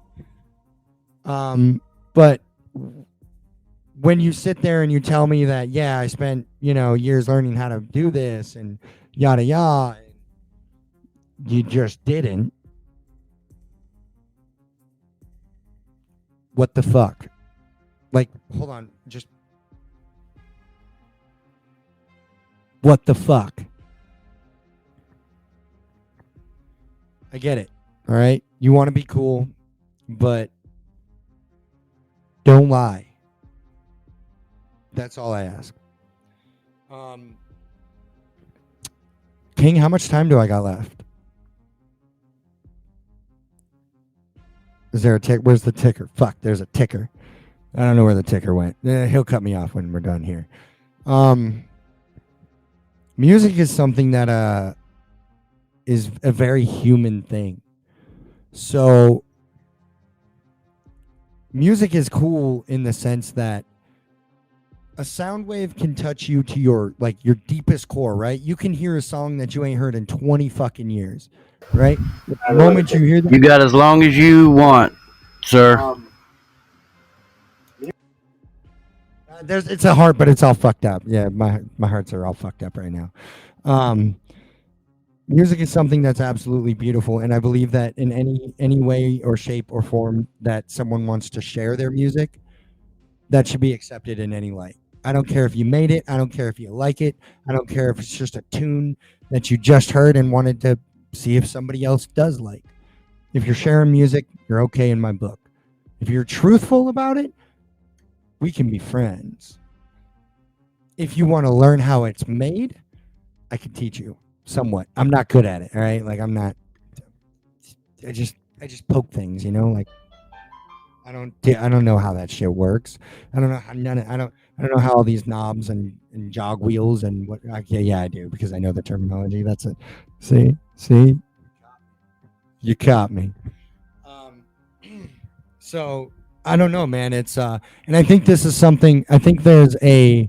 But when you sit there and you tell me that, yeah, I spent, years learning how to do this and yada yada, and you just didn't. What the fuck? Like, hold on, just what the fuck? I get it. All right. You want to be cool, but don't lie. That's all I ask. King, how much time do I got left? Is there a tick? Where's the ticker? Fuck, there's a ticker. I don't know where the ticker went. He'll cut me off when we're done here. Music is something that is a very human thing. So music is cool in the sense that a sound wave can touch you to your deepest core, right? You can hear a song that you ain't heard in 20 fucking years, right? The moment you hear that, You got as long as you want, sir. it's a heart, but it's all fucked up. Yeah, my hearts are all fucked up right now. Music is something that's absolutely beautiful, and I believe that in any way or shape or form that someone wants to share their music, that should be accepted in any light. I don't care if you made it. I don't care if you like it. I don't care if it's just a tune that you just heard and wanted to see if somebody else does like. If you're sharing music, you're okay in my book. If you're truthful about it, we can be friends. If you want to learn how it's made, I can teach you somewhat. I'm not good at it, all right? Like, I'm not. I just poke things, like. I don't know how that shit works. I don't know how I don't know how all these knobs and jog wheels and what. Yeah, I do, because I know the terminology. That's it. See, you caught me. So I don't know, man. It's and I think this is something. I think there's a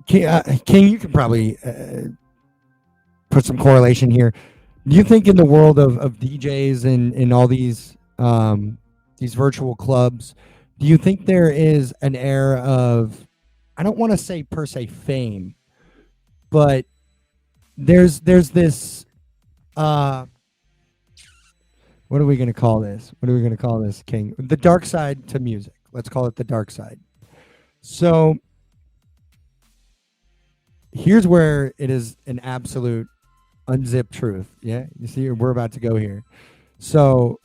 King. You can probably put some correlation here. Do you think in the world of DJs and all these virtual clubs, do you think there is an air of, I don't want to say per se fame, but there's this what are we going to call this? What are we going to call this, King? The dark side to music. Let's call it the dark side. So here's where it is an absolute unzipped truth. Yeah, you see, we're about to go here. So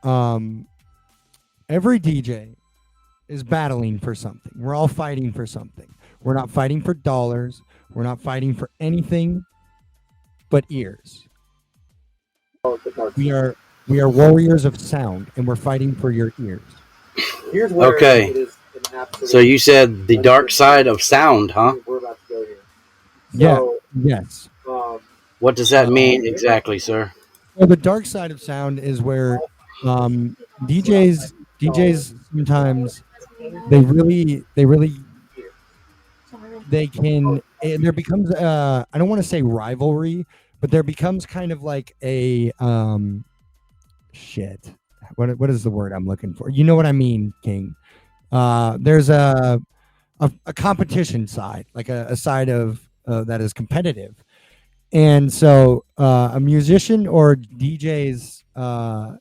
every DJ is battling for something. We're all fighting for something. We're not fighting for dollars. We're not fighting for anything but ears. We are warriors of sound, and we're fighting for your ears. Here's where Okay. it is an absolute, So you said the dark side of sound, huh? We're about to go here. Yeah. Yes. What does that mean exactly, sir? Well, the dark side of sound is where DJs sometimes they can, there becomes I don't want to say rivalry, but there becomes kind of like a shit. What is the word I'm looking for? You know what I mean, King? There's a competition side, like a side of that is competitive. And so a musician or DJ's our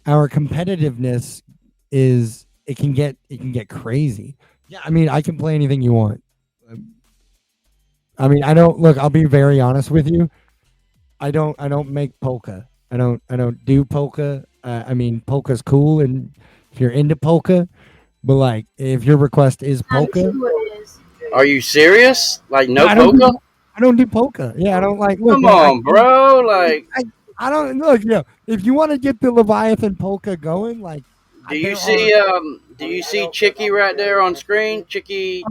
competitiveness is, it can get crazy. Yeah, I mean, I can play anything you want. I mean, I'll be very honest with you. I don't make polka. I don't do polka. I mean, polka's cool, and if you're into polka, but like, if your request is polka, Are you serious? Like, no I don't polka? I don't do polka. Yeah, I don't like. Look, Come man, on, bro. Like, I don't look. If you want to get the Leviathan polka going, like, do you see Chicky right there on screen? Chicky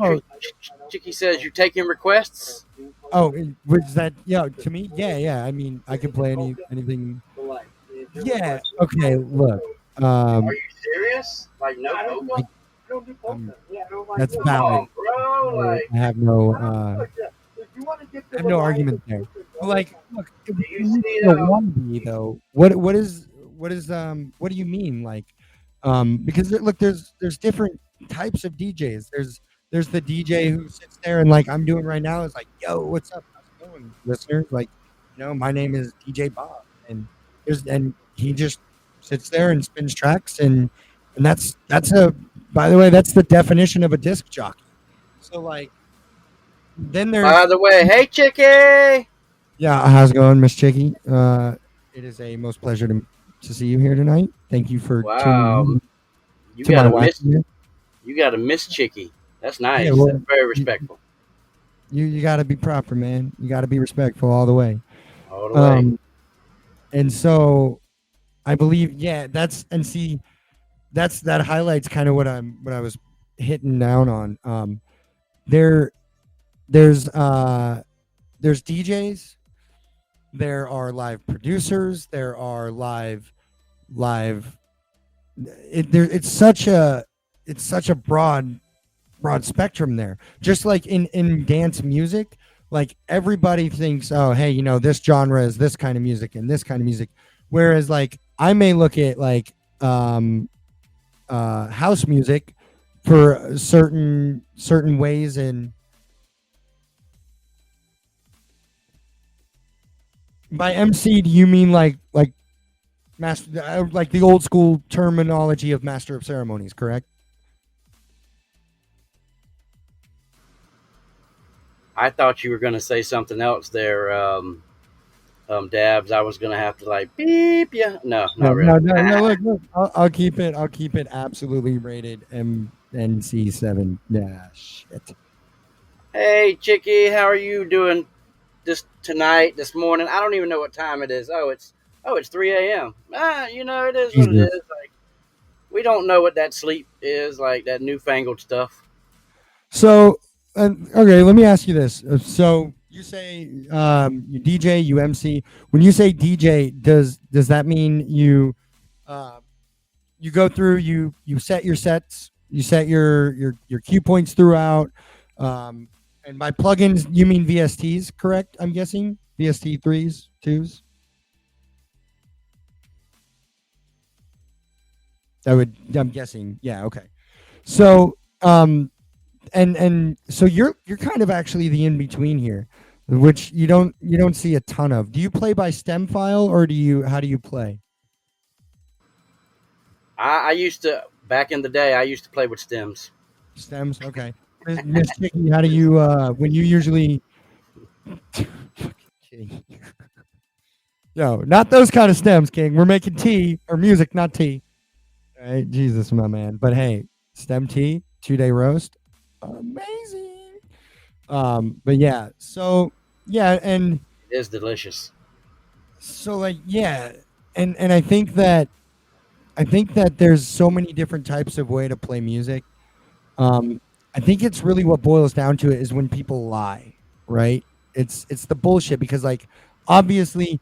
says you're taking requests. Oh, was that? Yeah, to me, yeah. I mean, I can play anything. Yeah. Okay. Look. Are you serious? Like, no polka? That's Come valid. on, bro. Like, I have no If you want to get I the have no Leviathan argument there. But like, look, if do you you see? don't want to be though, what do you mean? Like, because look, there's different types of DJs. There's the DJ who sits there and like I'm doing right now is like, yo, what's up? How's it going, listeners? Like, my name is DJ Bob, and he just sits there and spins tracks, and that's a by the way, that's the definition of a disc jockey. So like, then By there's the way, hey, Chicky. yeah, how's it going, Miss Chicky? It is a most pleasure to see you here tonight. Thank you for tuning Wow, in you to got my a wax miss. here. You got a miss Chicky. That's Yeah, nice. That's well, very you respectful. you got to be proper, man. You got to be respectful all the way. All the way. And so I believe, yeah, that highlights kind of what I was hitting down on. There there's DJs, there are live producers, there are live it's such a broad spectrum there. Just like in dance music, like everybody thinks, oh, hey, this genre is this kind of music and this kind of music, whereas like I may look at like house music for certain ways. And by MC, do you mean like master, like the old school terminology of master of ceremonies, correct? I thought you were going to say something else there, Dabs. I was going to have to like beep you. No, No, not really. no, no, no. Look, I'll keep it. I'll keep it absolutely rated MNC7. Yeah, shit. Hey, Chicky, how are you doing this morning? I don't even know what time it is. Oh, it's 3 a.m. It is what it Jesus. is. Like, we don't know what that sleep is, like that newfangled stuff. So, okay, let me ask you this. So you say you DJ, you MC. When you say DJ, does that mean uh, you go through, you set your sets, you set your cue points throughout, and by plugins you mean VSTs, correct? I'm guessing VST 3s, 2s. I'm guessing. Yeah, okay. So and so you're kind of actually the in between here, which you don't see a ton of. Do you play by stem file, or how do you play? I used to back in the day. I used to play with stems. Stems, okay. Miss Chicky, how do you when you usually King. Yo, not those kind of stems, King. We're making tea or music, not tea. All right, Jesus, my man. But hey, stem tea, 2-day roast, amazing. But yeah, so yeah, and It is delicious. so like yeah, and I think that there's so many different types of way to play music. Um, I think it's really what boils down to it is when people lie, right? It's the bullshit because like obviously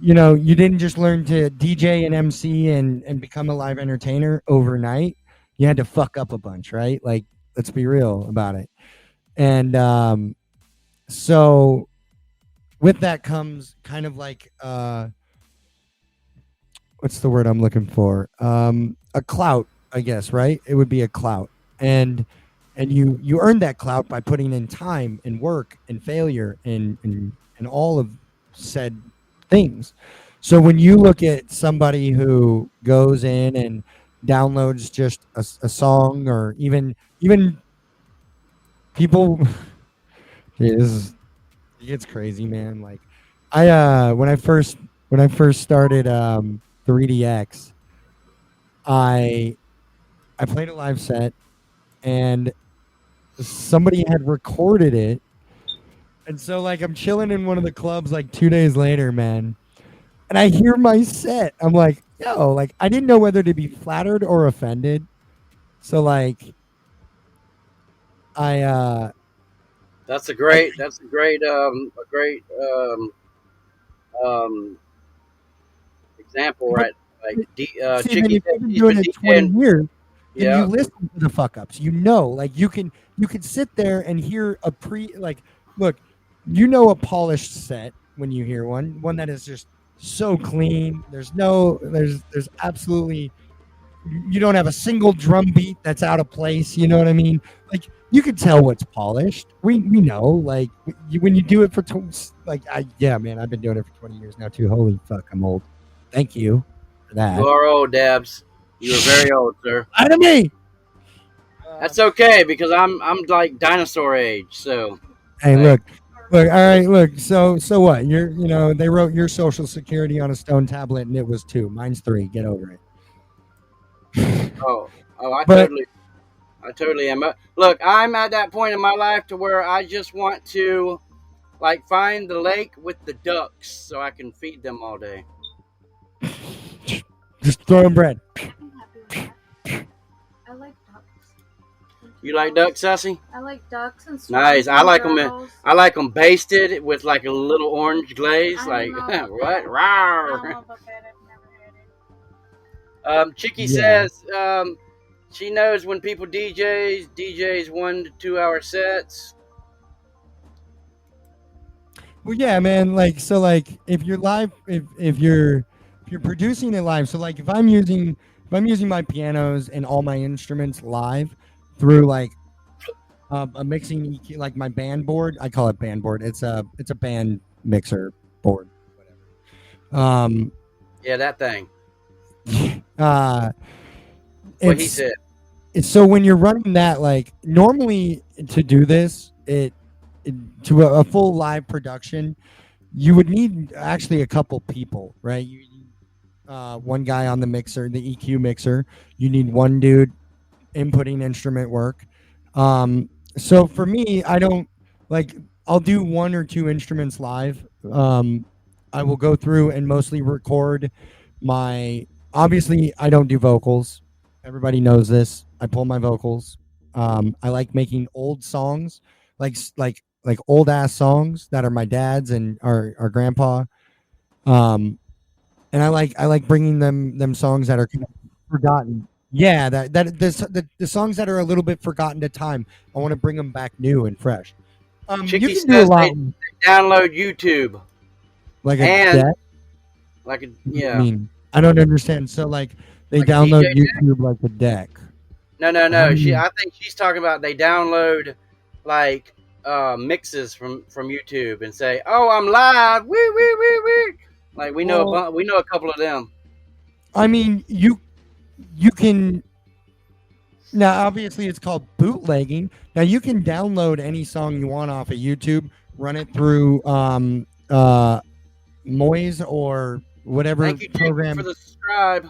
you didn't just learn to DJ and MC and become a live entertainer overnight. You had to fuck up a bunch, right? Like let's be real about it. And so with that comes kind of like what's the word I'm looking for? A clout, I guess, right? It would be a clout. And you earn that clout by putting in time and work and failure and all of said things. So when you look at somebody who goes in and downloads just a song, or even people it gets crazy, man. Like when I first started 3DX, I played a live set and somebody had recorded it. And so like I'm chilling in one of the clubs like 2 days later, man. And I hear my set. I'm like, yo, like I didn't know whether to be flattered or offended. So like I That's a I great. That's a great um, example, but right? Like see, man, Chicky if said, you've been he's doing been it 20 DJing. years, and Yeah. you listen to the fuck ups. You know, like you can sit there and hear a look, you know a polished set when you hear one that is just so clean. There's absolutely, you don't have a single drum beat that's out of place. You know what I mean? Like you can tell what's polished. We know, like when you do it for yeah, man, I've been doing it for 20 years now too. Holy fuck, I'm old. Thank you for that. You are old, Dabz. You are very old, sir. Out of me. That's okay because I'm like dinosaur age. So Hey, like, look. All right, look. So what? They wrote your social security on a stone tablet, and it was 2. Mine's 3. Get over it. oh, I But totally am. Look, I'm at that point in my life to where I just want to like find the lake with the ducks so I can feed them all day. just throw them bread. I'm happy with that. I like ducks. You like ducks, Sassy? I like ducks and swans Nice. I and like them. turtles. I like them basted with like a little orange glaze. I Like don't know about what? that. I don't Rawr. know about that. I've never had it. Chicky Yeah. says she knows when people DJs 1 to 2 hour sets. Well, yeah, man. Like, so, like, if you're live, if you're producing it live, so like, if I'm using my pianos and all my instruments live through like a mixing EQ, like my band board, I call it band board. It's a band mixer board, whatever. Yeah, that thing. Uh, What he it's said. so when you're running that, like normally to do this, to a full live production, you would need actually a couple people, right? You need one guy on the mixer, the EQ mixer. You need one dude inputting instrument work. So for me, I don't like. I'll do 1 or 2 instruments live. I will go through and mostly record my. Obviously, I don't do vocals. Everybody knows this. I pull my vocals. I like making old songs, like old ass songs that are my dad's and our grandpa. And I like bringing them songs that are kind of forgotten. Yeah, the songs that are a little bit forgotten to time. I want to bring them back new and fresh. You Chicky can do a says lot they download YouTube. like a and- deck. Like a, I yeah. mean, I don't understand. So like they Like a download DJ YouTube like a deck. No. Um, I think she's talking about they download like mixes from YouTube and say, "Oh, I'm live." Woo woo woo woo. Like we know a couple of them. I mean, you can now. Obviously, it's called bootlegging. Now you can download any song you want off of YouTube, run it through Moise or whatever Thank you, Jake, program. for the subscribe.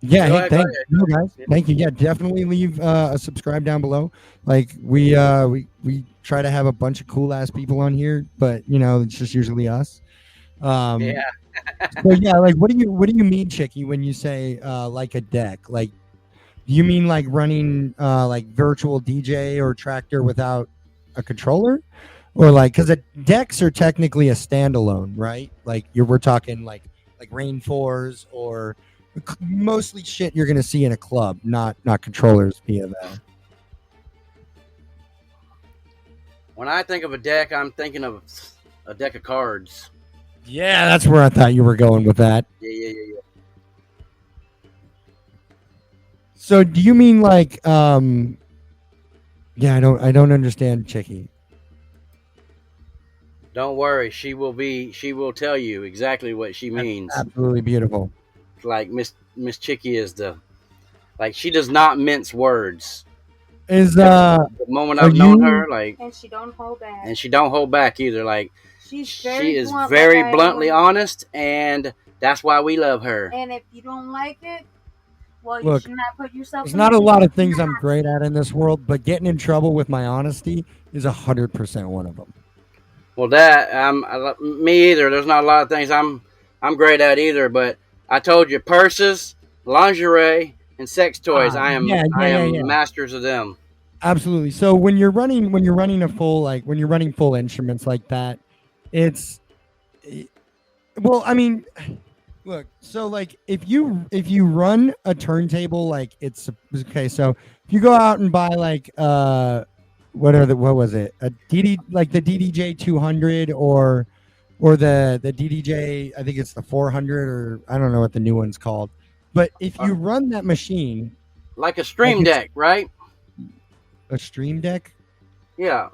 Yeah, Go hey, ahead, thank go you guys. Thank you. Yeah, definitely leave a subscribe down below. Like we try to have a bunch of cool ass people on here, but it's just usually us. Yeah. So yeah, like what do you mean, Chicky, when you say like a deck? Like do you mean like running like virtual DJ or tractor without a controller? Or like because decks are technically a standalone, right? Like we're talking like Rain 4s or mostly shit you're gonna see in a club, not controllers via that. When I think of a deck, I'm thinking of a deck of cards. Yeah, that's where I thought you were going with that. Yeah. So do you mean like yeah, I don't understand, Chicky. Don't worry, she will tell you exactly what she means. Absolutely beautiful. Like Miss Chicky is she does not mince words. Is The moment I've known her, like, And she don't hold back. and she don't hold back either. Like She's very she is blunt very like I bluntly am. honest, and that's why we love her. And if you don't like it, well, Look, you should not put yourself. there's in not the a lot of position things I'm great at in this world, but getting in trouble with my honesty is 100% one of them. Well, that me either. There's not a lot of things I'm great at either. But I told you, purses, lingerie, and sex toys. I am masters of them. Absolutely. So when you're running a full when you're running full instruments like that, it's well, I mean, Look, so like if you run a turntable like it's okay, so if you go out and buy like what was it? A DD like the DDJ 200 or the DDJ, I think it's the 400 or I don't know what the new one's called. But if Uh, you run that machine like a like Stream it's Deck, right? a Stream Deck, Yeah,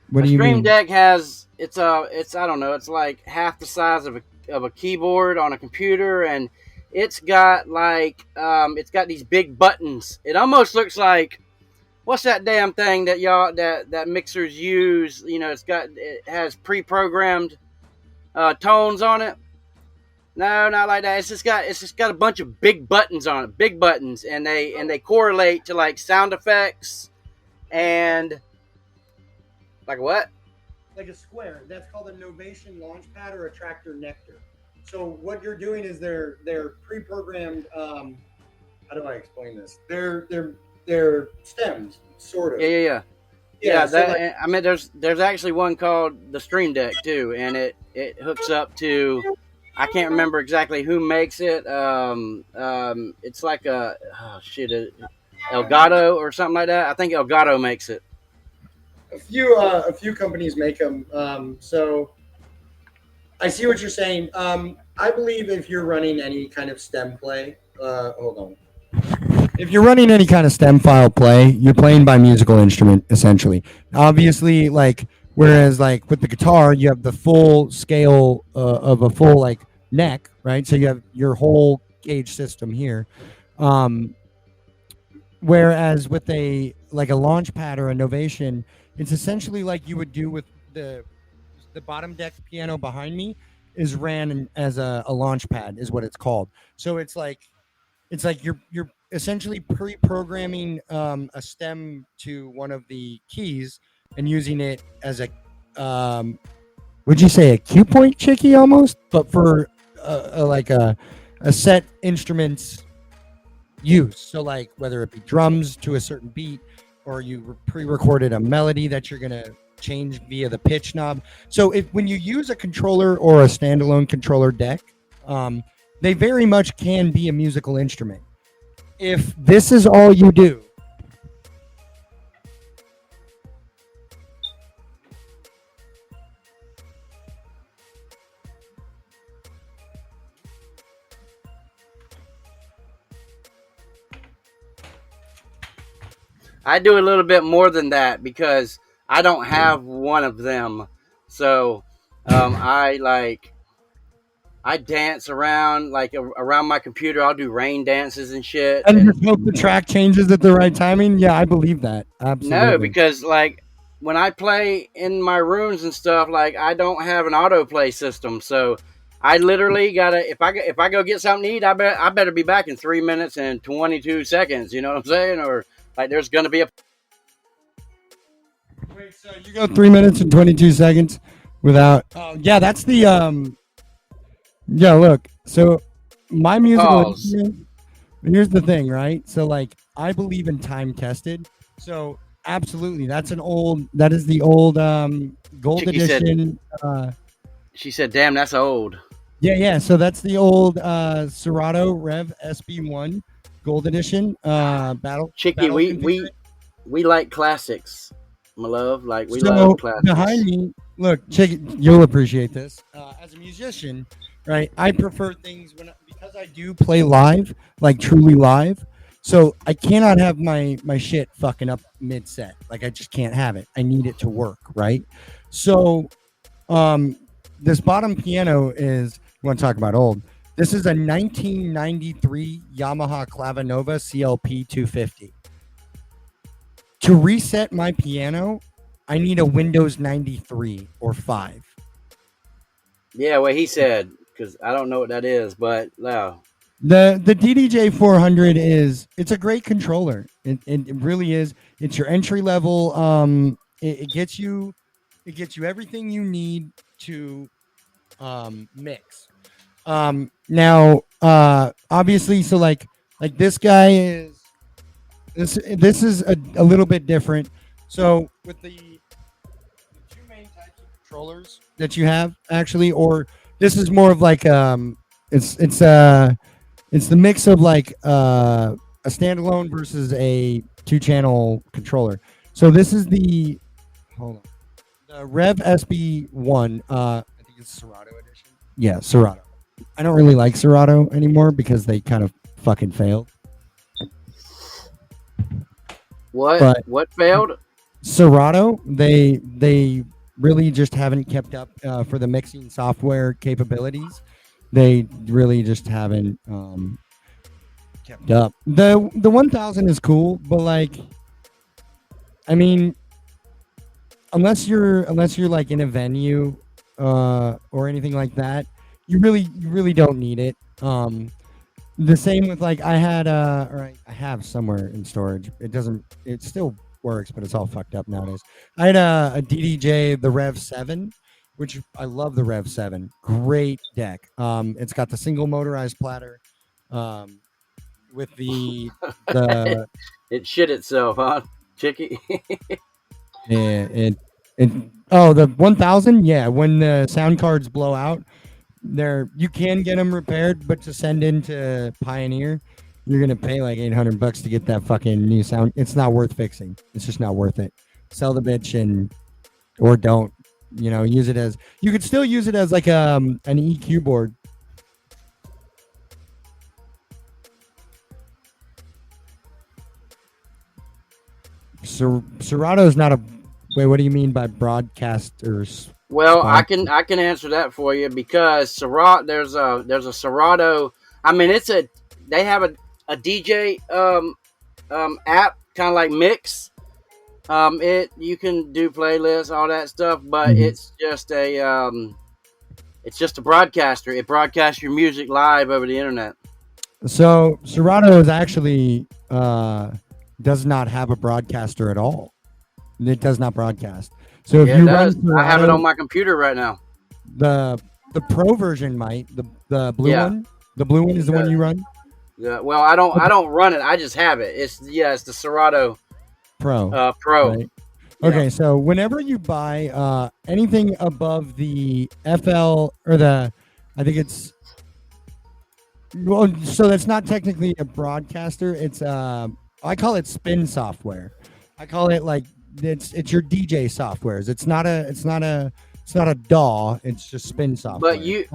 what a do you Stream mean? Deck has it's I don't know, it's like half the size of a keyboard on a computer, and it's got these big buttons. It almost looks like what's that damn thing that y'all that mixers use? You know, it has pre-programmed tones on it. No, not like that. It's just got a bunch of big buttons on it, big buttons, and they correlate to like sound effects and like what? Like a square. That's called a Novation Launchpad or a Tractor Nectar. So what you're doing is they're pre-programmed. How do I explain this? They're stems, sort of. Yeah. So like, I mean, there's actually one called the Stream Deck too, and it hooks up to. I can't remember exactly who makes it. It's like Elgato or something like that. I think Elgato makes it. a few companies make them. So I see what you're saying. I believe if you're running any kind of stem play, hold on. If you're running any kind of stem file play, you're playing by musical instrument essentially. Obviously, like whereas like with the guitar, you have the full scale of a full like neck, right? So you have your whole gauge system here. Um, whereas with a like a launch pad or a Novation, it's essentially like you would do with the bottom deck piano behind me is ran as a launch pad is what it's called. So it's like you're essentially pre-programming a stem to one of the keys and using it as a would you say a cue point chicky almost, but for like a set instruments use. So like whether it be drums to a certain beat or you pre-recorded a melody that you're gonna change via the pitch knob. So if when you use a controller or a standalone controller deck, they very much can be a musical instrument. If this is all you do, I do a little bit more than that because I don't have one of them. So I dance around around my computer. I'll do rain dances and shit. and And just hope the track changes at the right timing. Yeah, I believe that no, absolutely. because like when I play in my rooms and stuff, like I don't have an autoplay system. So I literally gotta if I go get something to eat, I better be back in 3 minutes and 22 seconds. You know what I'm saying? Or like there's gonna be a Wait, so you go 3 minutes and 22 seconds without? Oh, yeah, that's the Yeah, look. So my musical pause. instrument. Here's the thing, right? So like I believe in time tested. So absolutely, that is the old gold Chicky said edition. she said, "Damn, that's old." Yeah. So that's the old Serato Rev SB1 gold edition Chicky, battle we configuration. we like classics, my love. Like we love So behind classics. me, look, you'll appreciate this. As a musician, right? I prefer things because I do play live, like truly live. So I cannot have my shit fucking up mid set. Like I just can't have it. I need it to work, right? So um, this bottom piano is. You want to talk about old? This is a 1993 Yamaha Clavinova CLP 250. To reset my piano, I need a Windows 93 or 5. Yeah, what he said, because I don't know what that is, but no. The DDJ 400 it's a great controller. It really is. It's your entry level. It gets you everything you need to mix. Now obviously, so like this guy is this is a little bit different. So with the two main types of controllers that you have actually, or this is more of like it's the mix of like a standalone versus a 2-channel controller. So this is the hold on. The Rev SB1, I think it's Serato edition. Yeah, Serato. I don't really like Serato anymore because they kind of fucking failed. What? But What failed? Serato, they really just haven't kept up for the mixing software capabilities. They really just haven't kept up. The 1000 is cool, but like, I mean, unless you're like in a venue or anything like that, you really don't need it. The same with like I have somewhere in storage. It still works, but it's all fucked up nowadays. I had a DDJ, the Rev 7, which I love the Rev 7. Great deck. It's got the single motorized platter with the It shit itself, huh, Chicky? yeah, the 1000, yeah, when the sound cards blow out, you can get them repaired, but to send into Pioneer, you're gonna pay like $800 to get that fucking new sound. It's not worth fixing. It's just not worth it. Sell the bitch or don't. Use it as you could still use it as like an EQ board. Serato is not a. Wait, what do you mean by broadcasters? Well, I can answer that for you because Serato. There's a Serato. I mean, they have a DJ app, kind of like Mix. You can do playlists, all that stuff, but it's just a broadcaster. It broadcasts your music live over the internet. So Serato is actually does not have a broadcaster at all. It does not broadcast. So if you run Serato, I have it on my computer right now. The Pro version might. The blue one. The blue one is the one you run. Yeah. Well, I don't run it. I just have it. It's the Serato Pro. Pro. Right? Okay, so whenever you buy anything above the FL or I think it's. Well, so that's not technically a broadcaster. It's I call it spin software. I call it like it's your DJ softwares. It's not a DAW. It's just spin software. But you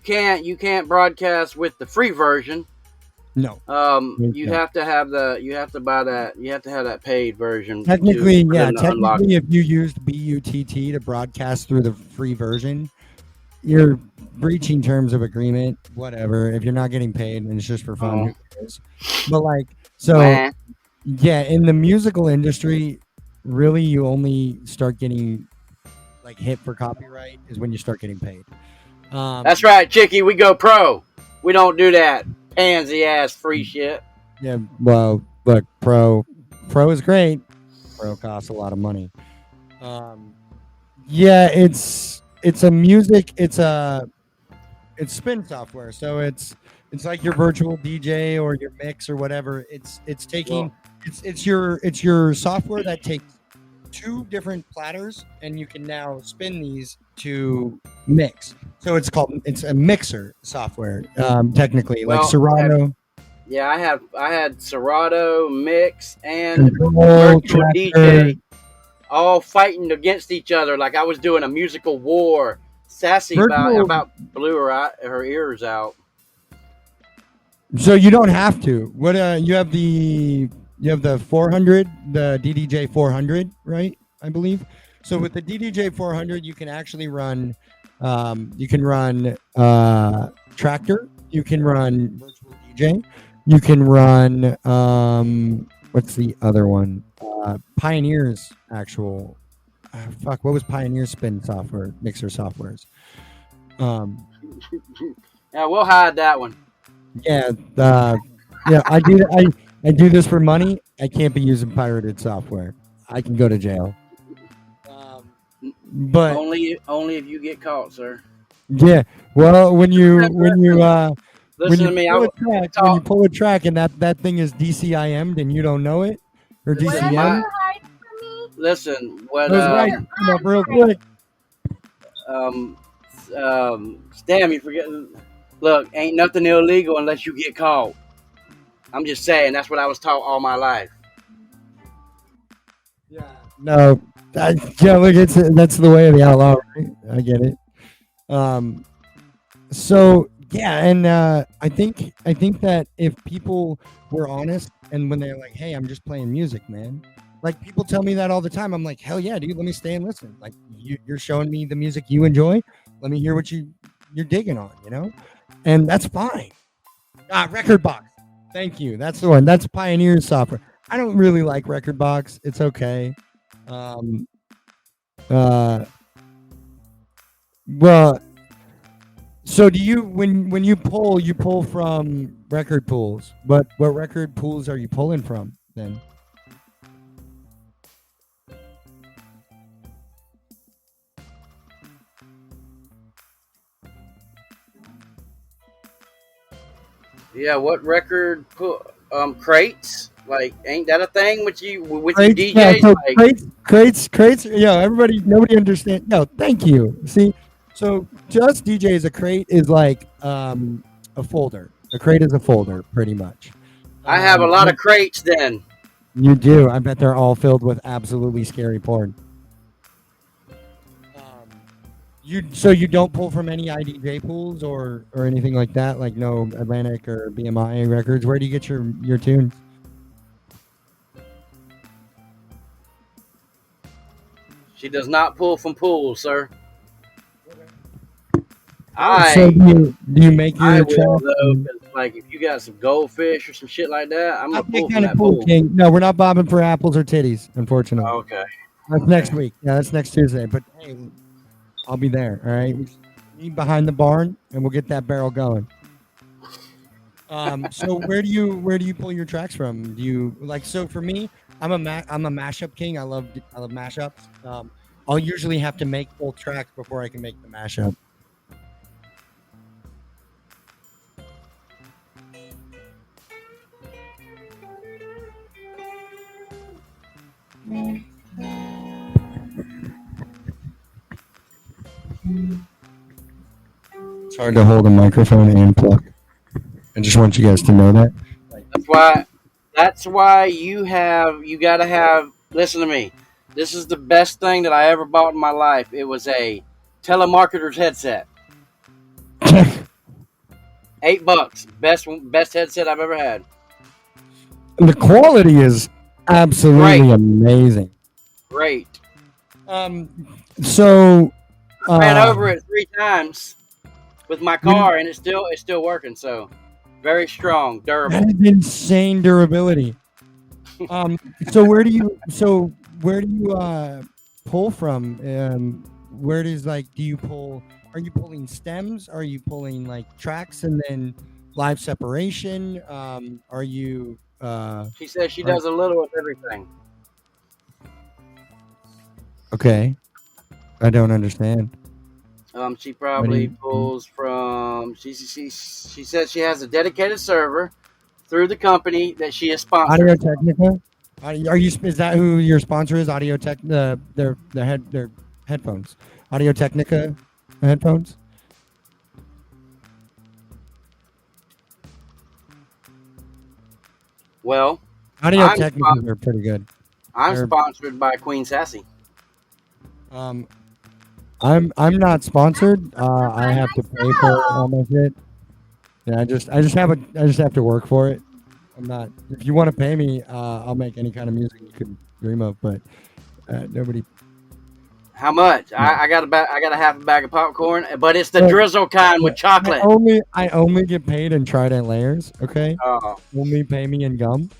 can't broadcast with the free version. No. You have to have that paid version. Technically, if you used BUTT to broadcast through the free version, you're breaching terms of agreement, whatever. If you're not getting paid and it's just for fun, but like, so yeah, in the musical industry, really, you only start getting like hit for copyright is when you start getting paid. That's right, Chicky. We go pro. We don't do that pansy ass free shit. Yeah, well, look, pro is great. Pro costs a lot of money. Yeah, it's spin software, so it's like your virtual DJ or your mix or whatever. It's your software that takes two different platters and you can now spin these to mix. So it's a mixer software, technically, like Serato. I had Serato, Mix, and virtual DJ all fighting against each other like I was doing a musical war. Sassy about blew her ears out. So you don't have to. What you have the 400, the DDJ 400, right? I believe. So with the DDJ 400, you can actually run. You can run Tractor. You can run Virtual DJ. You can run what's the other one? Pioneer's actual. What was Pioneer's spin software mixer softwares? Yeah, we'll hide that one. Yeah, yeah. I do this for money. I can't be using pirated software. I can go to jail. But only if you get caught, sir. Yeah. Well, when you listen to me, when you pull a track and that thing is DCIM'd and you don't know it or DCM. Listen, what real quick. Damn, you forget. Look, ain't nothing illegal unless you get caught. I'm just saying, that's what I was taught all my life. Yeah. No, yeah, look, that's the way of the outlaw, right? I get it. So yeah, and I think that if people were honest and when they're like, "Hey, I'm just playing music, man," like people tell me that all the time. I'm like, "Hell yeah, dude, let me stay and listen." Like you're showing me the music you enjoy. Let me hear what you're digging on, and that's fine. Record box. Thank you. That's the one. That's Pioneer software. I don't really like Record Box. It's okay. Um, uh, well, so do you when you pull from record pools? What record pools are you pulling from then? Yeah, what record crates? Like, ain't that a thing with you Crates, DJs? yeah, so Like, crates. Yeah, nobody understands. No, thank you. See, so just DJs, a crate is like a folder. A crate is a folder, pretty much. I have a lot of crates then. You do. I bet they're all filled with absolutely scary porn. You don't pull from any IDJ pools or anything like that, like no Atlantic or BMI records. Where do you get your tunes? She does not pull from pools, sir. So do you make your I will track? though, 'cause, like if you got some goldfish or some shit like that, I'm gonna pull from that Pool, pool. King. No, we're not bobbing for apples or titties, unfortunately. Okay. That's next week. Yeah, that's next Tuesday. But hey, I'll be there. All right, meet behind the barn, and we'll get that barrel going. So where do you pull your tracks from? Do you like? So for me, I'm a mashup king. I love mashups. I'll usually have to make full tracks before I can make the mashup. It's hard to hold a microphone and plug. I just want you guys to know that. That's why you gotta have. Listen to me. This is the best thing that I ever bought in my life. It was a telemarketer's headset. $8. Best headset I've ever had. The quality is absolutely amazing. Great. So Ran over it 3 times with my car, and it's still working. So very strong, durable. That is insane durability. So where do you pull from? Where does do you pull? Are you pulling stems? Are you pulling like tracks and then live separation? Are you? She says she does a little of everything. Okay, I don't understand. She probably pulls from. She says she has a dedicated server through the company that she is sponsored. Audio Technica. Are you? Is that who your sponsor is? Audio Tech. Their headphones. Audio Technica headphones. Well, Audio Technica are pretty good. I'm sponsored by Queen Sassy. I'm not sponsored. I have to pay for all my shit. Yeah, I just have to work for it. I'm not. If you want to pay me, I'll make any kind of music you could dream of. But nobody. How much? I got a half a bag of popcorn, but it's the drizzle kind with chocolate. I only get paid in Trident layers. Okay. Oh. Only pay me in gum.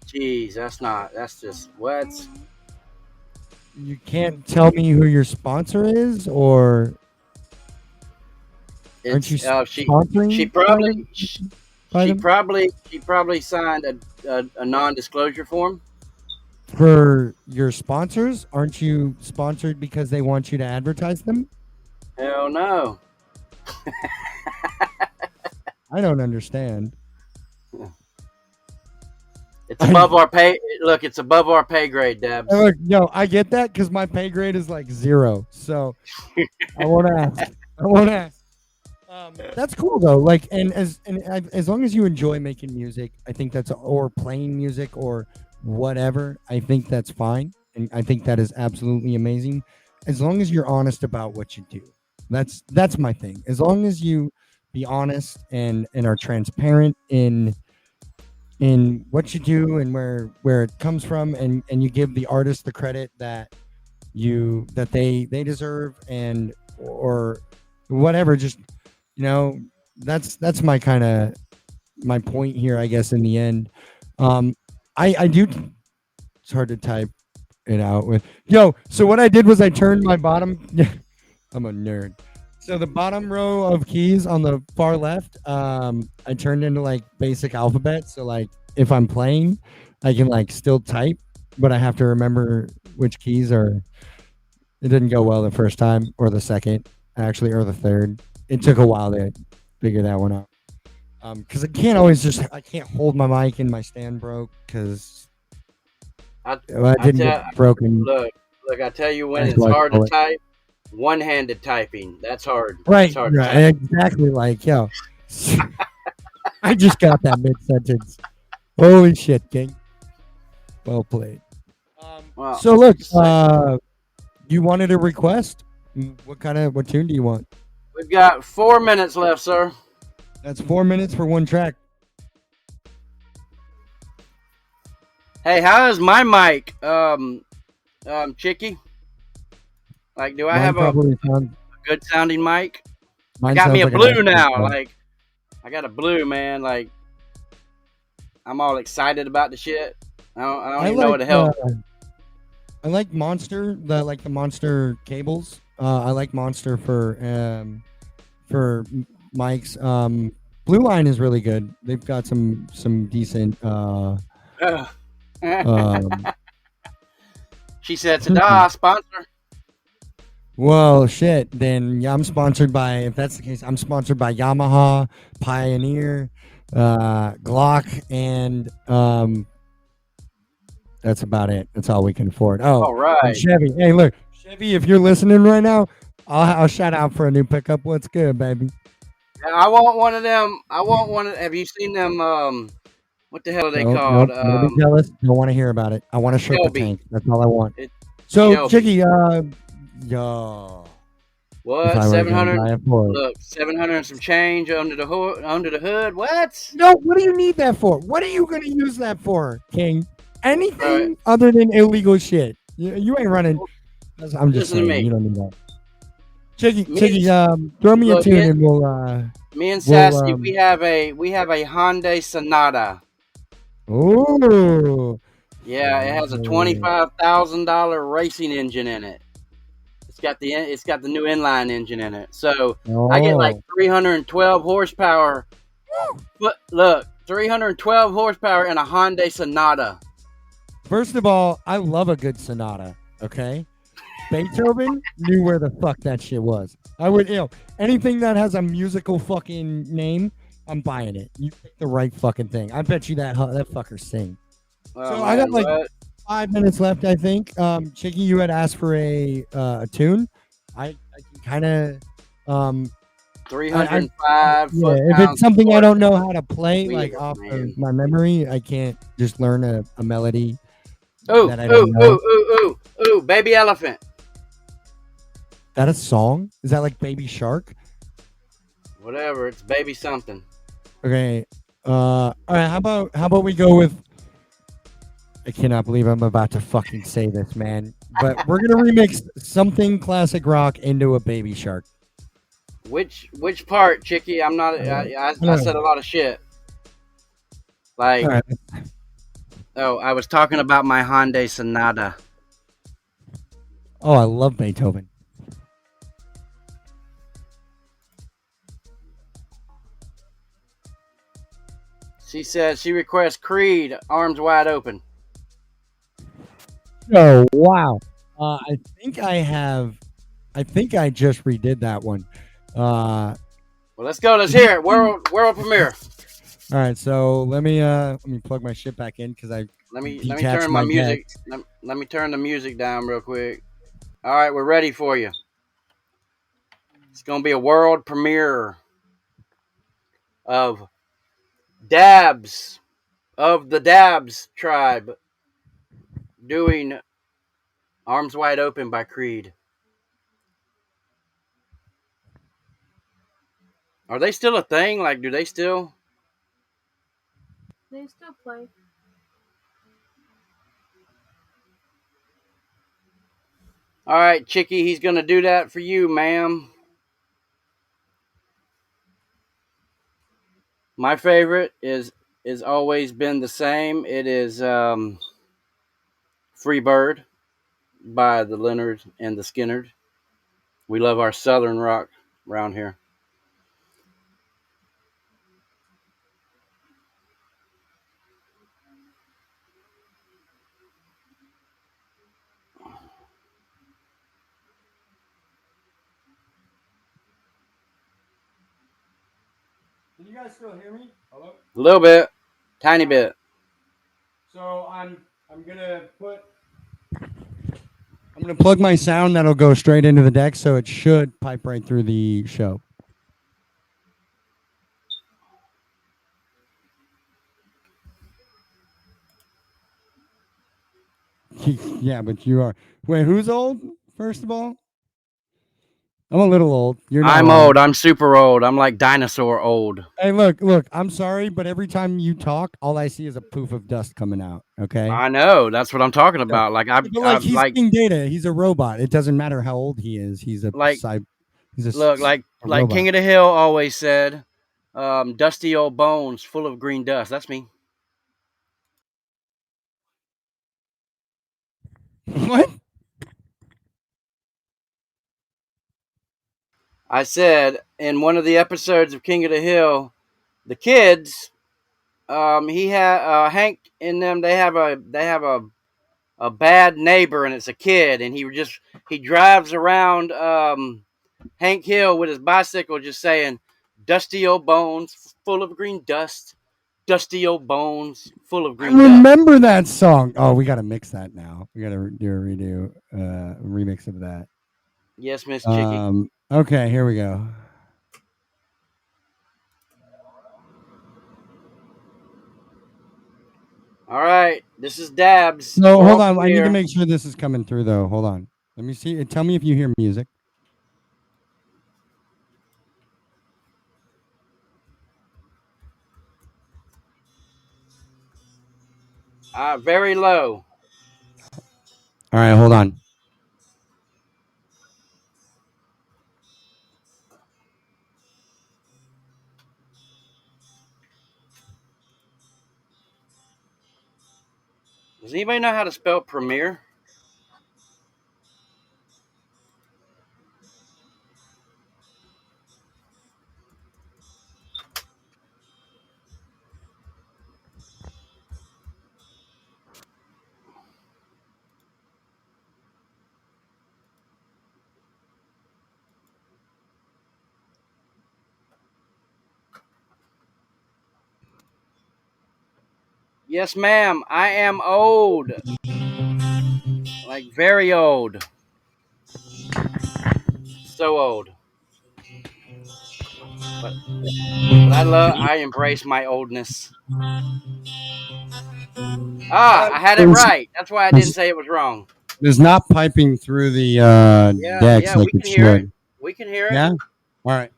Jeez, that's just what. You can't tell me who your sponsor is, or aren't you sponsoring? She probably signed a non-disclosure form. For your sponsors, aren't you sponsored because they want you to advertise them? Hell no. I don't understand. It's above our pay. Look, it's above our pay grade, Dabz. Look, no, I get that because my pay grade is like 0. So I want to ask. I won't ask. That's cool though. Like, as long as you enjoy making music, I think that's or playing music or whatever. I think that's fine, and I think that is absolutely amazing. As long as you're honest about what you do, that's my thing. As long as you be honest and are transparent in what you do and where it comes from, and you give the artist the credit that they deserve, and or whatever. Just that's my kind of my point here, I guess, in the end. I do. It's hard to type it out with so what I did was I turned my bottom. I'm a nerd. So the bottom row of keys on the far left, I turned into like basic alphabet. So like if I'm playing, I can like still type, but I have to remember which keys are. It didn't go well the first time or the second, actually, or the third. It took a while to figure that one out. Because I can't hold my mic and my stand broke because I didn't get broken. Look, I tell you when That's it's what I hard call to it. type. One-handed typing. That's hard. Right, That's hard to right, type. exactly. Like I just got that mid sentence. Holy shit, King! Well played. Well, So look, you wanted a request. What tune do you want? we've got 4 minutes left, sir. That's 4 minutes for one track. Hey, how is my mic, Chicky? Like, do I Mine have a probably sounds. good sounding mic? I Mine got me a sounds like blue an now. iPhone. Like, I got a blue, man. Like, I'm all excited about the shit. I don't even know what the hell. I like Monster, the Monster cables. I like Monster for mics. Blue Line is really good. They've got some decent. She said, "Ta-da, sponsor." Well, shit. Then yeah, I'm sponsored by. If that's the case, I'm sponsored by Yamaha, Pioneer, Glock, and that's about it. That's all we can afford. Oh, All right. and Chevy. Hey, look, Chevy. If you're listening right now, I'll shout out for a new pickup. What's good, baby? Yeah, I want one of them. Have you seen them? What the hell are they called? Don't be jealous. Don't want to hear about it. I want to short the Shelby. tank. That's all I want. Shelby. Chicky, yo. What? If I were gonna 700? buy a Ford. Look, 700 and some change under the hood. What? No, what do you need that for? What are you gonna use that for, King? Anything Right. other than illegal shit. You ain't running. I'm just Listen to saying, me. you don't need that. Chicky, Me throw me a look, tune me- and we'll Me and Sassy, we have a Hyundai Sonata. Ooh. Yeah, it has a $25,000 racing engine in it. It's got the new inline engine in it. So I get like 312 horsepower. Look, 312 horsepower in a Hyundai Sonata. First of all, I love a good sonata. Okay, Beethoven knew where the fuck that shit was. I would, anything that has a musical fucking name, I'm buying it. You pick the right fucking thing. I bet you that fucker sing. Oh, So man, I got like what? 5 minutes left, I think. Chicky, you had asked for a tune. I can kind of 305 yeah. foot If pounds it's something I torque. don't know how to play, Wheel, like off man. of my memory, I can't just learn a melody Ooh, that I don't know. ooh, baby elephant. That a song? Is that like Baby Shark? Whatever, it's baby something. Okay. All right. How about we go with? I cannot believe I'm about to fucking say this, man. But we're gonna remix something classic rock into a Baby Shark. Which part, Chicky? I'm not. I said a lot of shit. Like, All right. oh, I was talking about my Hyundai Sonata. Oh, I love Beethoven. She said she requests Creed, arms wide open. Oh wow. I think I have. I think I just redid that one. Well, let's go. Let's hear it. World premiere. All right. So let me plug my shit back in because I Let me detached turn my my music. Let me turn the music down real quick. All right, we're ready for you. It's going to be a world premiere of Dabz, of the Dabz tribe, doing Arms Wide Open by Creed. Are they still a thing? Like, do they still? They still play. All right, Chicky, he's going to do that for you, ma'am. My favorite is always been the same. It is Free Bird by the Leonard and the Skinnerd. We love our Southern rock around here. Can you guys still hear me? Hello? A little bit, tiny bit. So I'm gonna plug my sound that'll go straight into the deck, so it should pipe right through the show. Yeah, but you are. Wait, who's old? First of all, I'm a little old. You're not. I'm old. I'm super old. I'm like dinosaur old. Hey, look. I'm sorry, but every time you talk, all I see is a poof of dust coming out. Okay. I know. That's what I'm talking about. Like But like he's King Data. He's a robot. It doesn't matter how old he is. He's a like he's a look like robot. King of the Hill always said, dusty old bones full of green dust. That's me. What? I said in one of the episodes of King of the Hill, the kids, he had Hank in them. They have a bad neighbor, and it's a kid, and he drives around Hank Hill with his bicycle, just saying, "Dusty old bones full of green dust, dusty old bones full of green I dust." remember that song. Oh, we got to mix that now. We got to do a remix of that. Yes, Miss Chicky. Okay, here we go. All right, this is Dabz. No, hold on. I need to make sure this is coming through, though. Hold on. Let me see. Tell me if you hear music. Very low. All right, hold on. Does anybody know how to spell premiere? Yes, ma'am. I am old. Like very old. So old. But I embrace my oldness. I had it right. That's why I didn't say it was wrong. It's not piping through the decks yeah, like we it can hear it. should. We can hear it. Yeah? All right.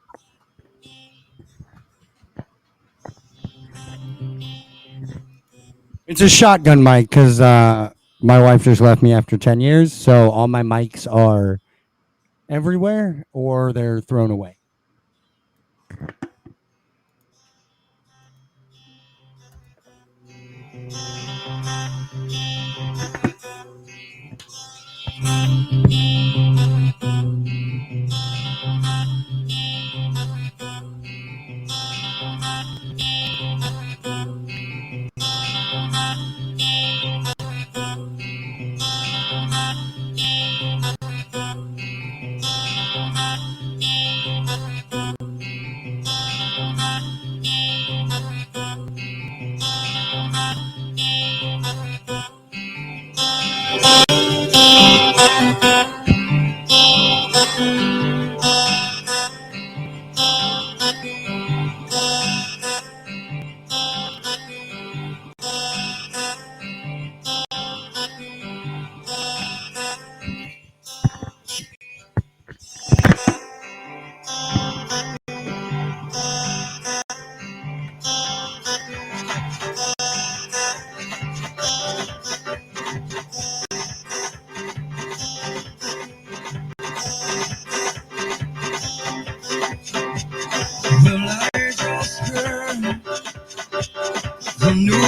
It's a shotgun mic because my wife just left me after 10 years. So all my mics are everywhere or they're thrown away.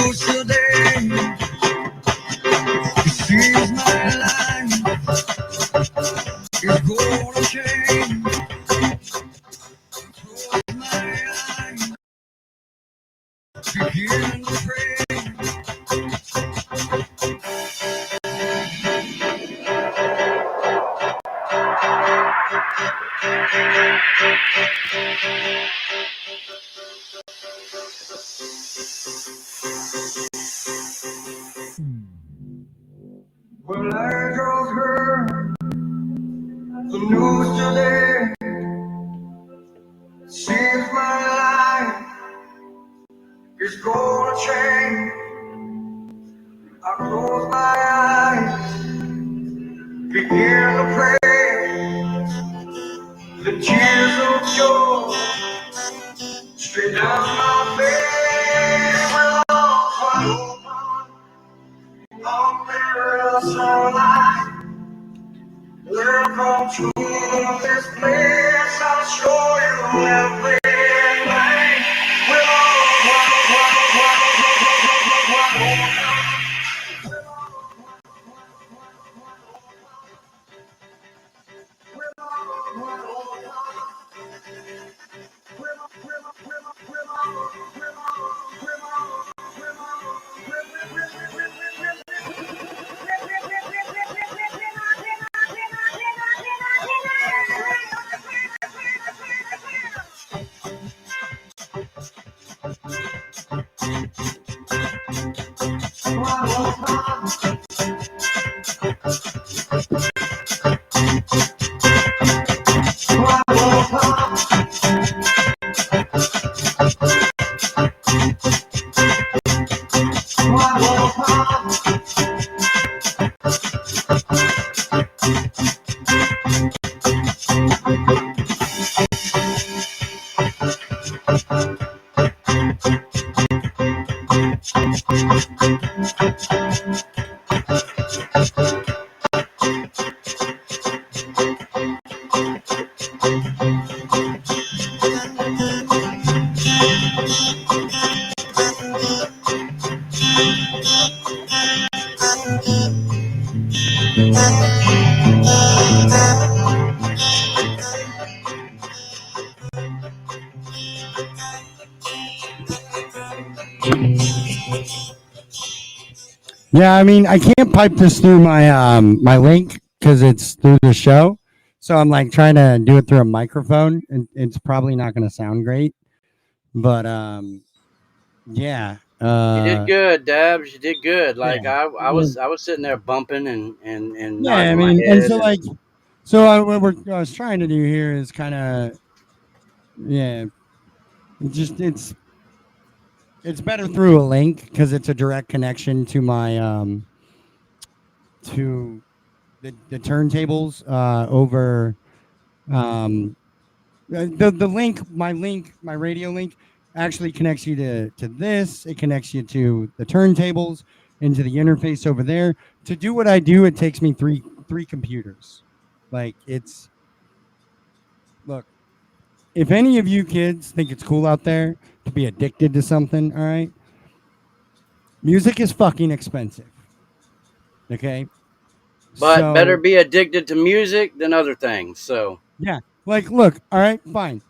close today. It seems my life is gonna change. Close my eyes, begin to pray. Well, I just heard the news today. Seems my life is gonna change. I close my eyes, begin to pray. The tears of joy straight down my face. Well, all mirrors are light. Welcome to this place. I'll show you everything. We'll Yeah, I mean, I can't pipe this through my link because it's through the show. So I'm like trying to do it through a microphone, and it's probably not going to sound great. But yeah. You did good, Dabs. You did good. Like Yeah. I was sitting there bumping and Yeah, I nodding my mean, and head. so like, so what I was trying to do here is kind of, yeah, it's better through a link because it's a direct connection to my to the turntables over the link, my radio link actually connects you to this. It connects you to the turntables into the interface over there. To do what I do, it takes me three computers. Like it's look, if any of you kids think it's cool out there to be addicted to something, all right, music is fucking expensive. Okay, But better so be addicted to music than other things. So yeah, like look, all right, fine.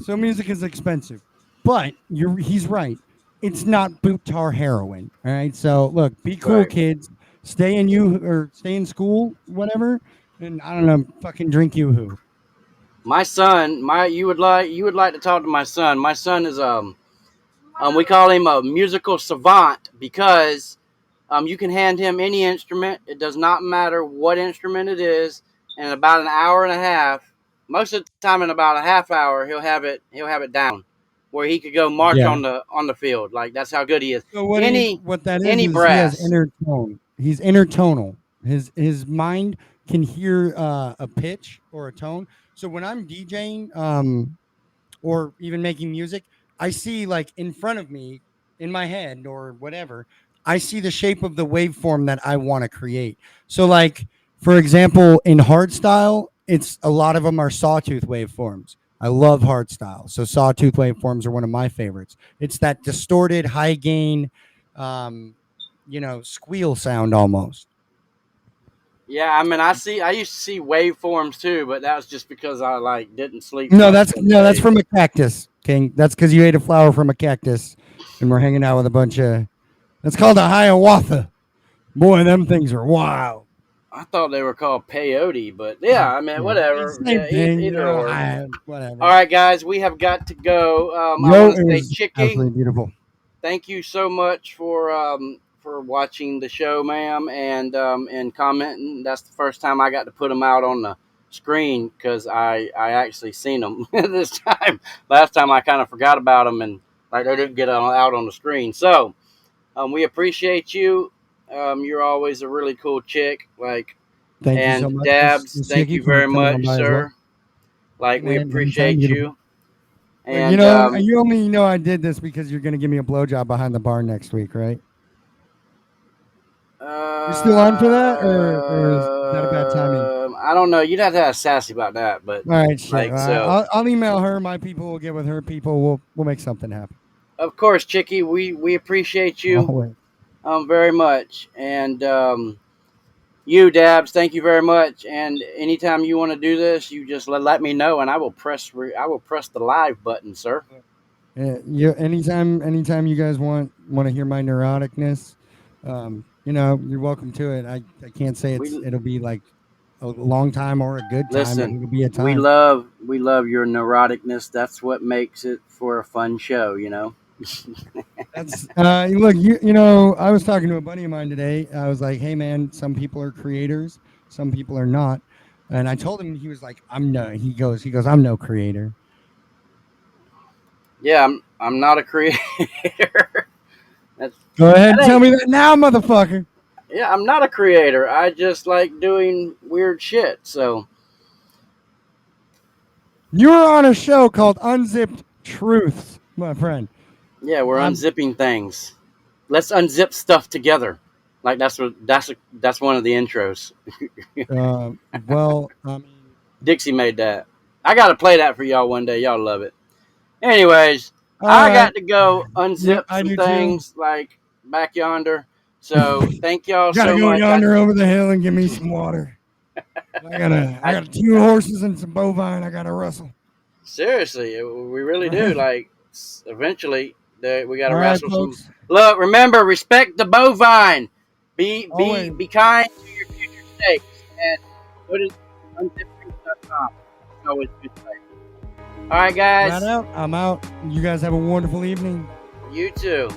So music is expensive, but he's right. It's not boot tar heroin. All right. So look, be cool, right. kids. Stay in school, whatever, and I don't know, fucking drink yoo-hoo. My son, you would like to talk to my son. My son is we call him a musical savant because you can hand him any instrument. It does not matter what instrument it is. And in about an hour and a half, most of the time in about a half hour, he'll have it down, where he could go march Yeah. on the field. Like that's how good he is. So Any what that any is he has brass. inner tone. He's intertonal. His mind can hear a pitch or a tone. So when I'm DJing, or even making music, I see like in front of me, in my head or whatever, I see the shape of the waveform that I want to create. So, like, for example, in hardstyle, it's a lot of them are sawtooth waveforms. I love hardstyle. So, sawtooth waveforms are one of my favorites. It's that distorted, high gain, squeal sound almost. Yeah, I mean, I used to see waveforms too, but that was just because I like didn't sleep. No, much that's some no, that's days. from a cactus, King. That's because you ate a flower from a cactus, and we're hanging out with a bunch of. That's called a hiawatha. Boy, them things are wild. I thought they were called peyote, but yeah, I mean, Yeah, whatever. same Yeah, thing. either or. Whatever. All right, guys, we have got to go. I Yo, want to it say, was Chicky, absolutely beautiful. thank you so much for watching the show, ma'am, and commenting. That's the first time I got to put them out on the screen because I actually seen them this time. Last time I kind of forgot about them and like they didn't get out on the screen. So we appreciate you. You're always a really cool chick. Like, Thank you so and much, Dabz, Miss thank Chicky, you for very coming on much, by as well. sir. Like, we And anytime, appreciate beautiful. you. But And you only know I did this because you're gonna give me a blowjob behind the bar next week, right? You're still on for that, or is that a bad timing? I don't know. You'd have to ask Sassy about that, but All right, shit. like so. I'll email her. My people will get with her people. We'll make something happen. Of course, Chicky, we appreciate you Always. very much, and you, Dabs, thank you very much. And anytime you want to do this, you just let me know, and I will press the live button, sir. Anytime you guys want to hear my neuroticness, you're welcome to it. I can't say We it'll be like a long time or a good time, but listen. it'll be a We time. love your neuroticness. That's what makes it for a fun show, you know. That's look, I was talking to a buddy of mine today. I was like, hey man, some people are creators, some people are not. And I told him, he was like, he goes, I'm no creator. Yeah, I'm not a creator. That's Go ahead that and tell ain't. me that now, motherfucker. Yeah, I'm not a creator. I just like doing weird shit. So You were on a show called Unzipped Truths, my friend. yeah, we're I'm unzipping things. Let's unzip stuff together. Like that's one of the intros. well, I mean, Dixie made that. I gotta play that for y'all one day. Y'all love it. Anyways, all I right. got to go Yep, unzip I some do too. things like back yonder. So thank y'all Gotta so go much. yonder over the hill and get me some water. I got 2 horses and some bovine. I gotta rustle. Seriously, we really do. Like, eventually, we got All to right, wrestle some. folks. Look, remember, respect the bovine. Always. Be kind to your future steaks. And go to unzipped.com. It's always good. All right, Flat guys. out. I'm out. You guys have a wonderful evening. You too.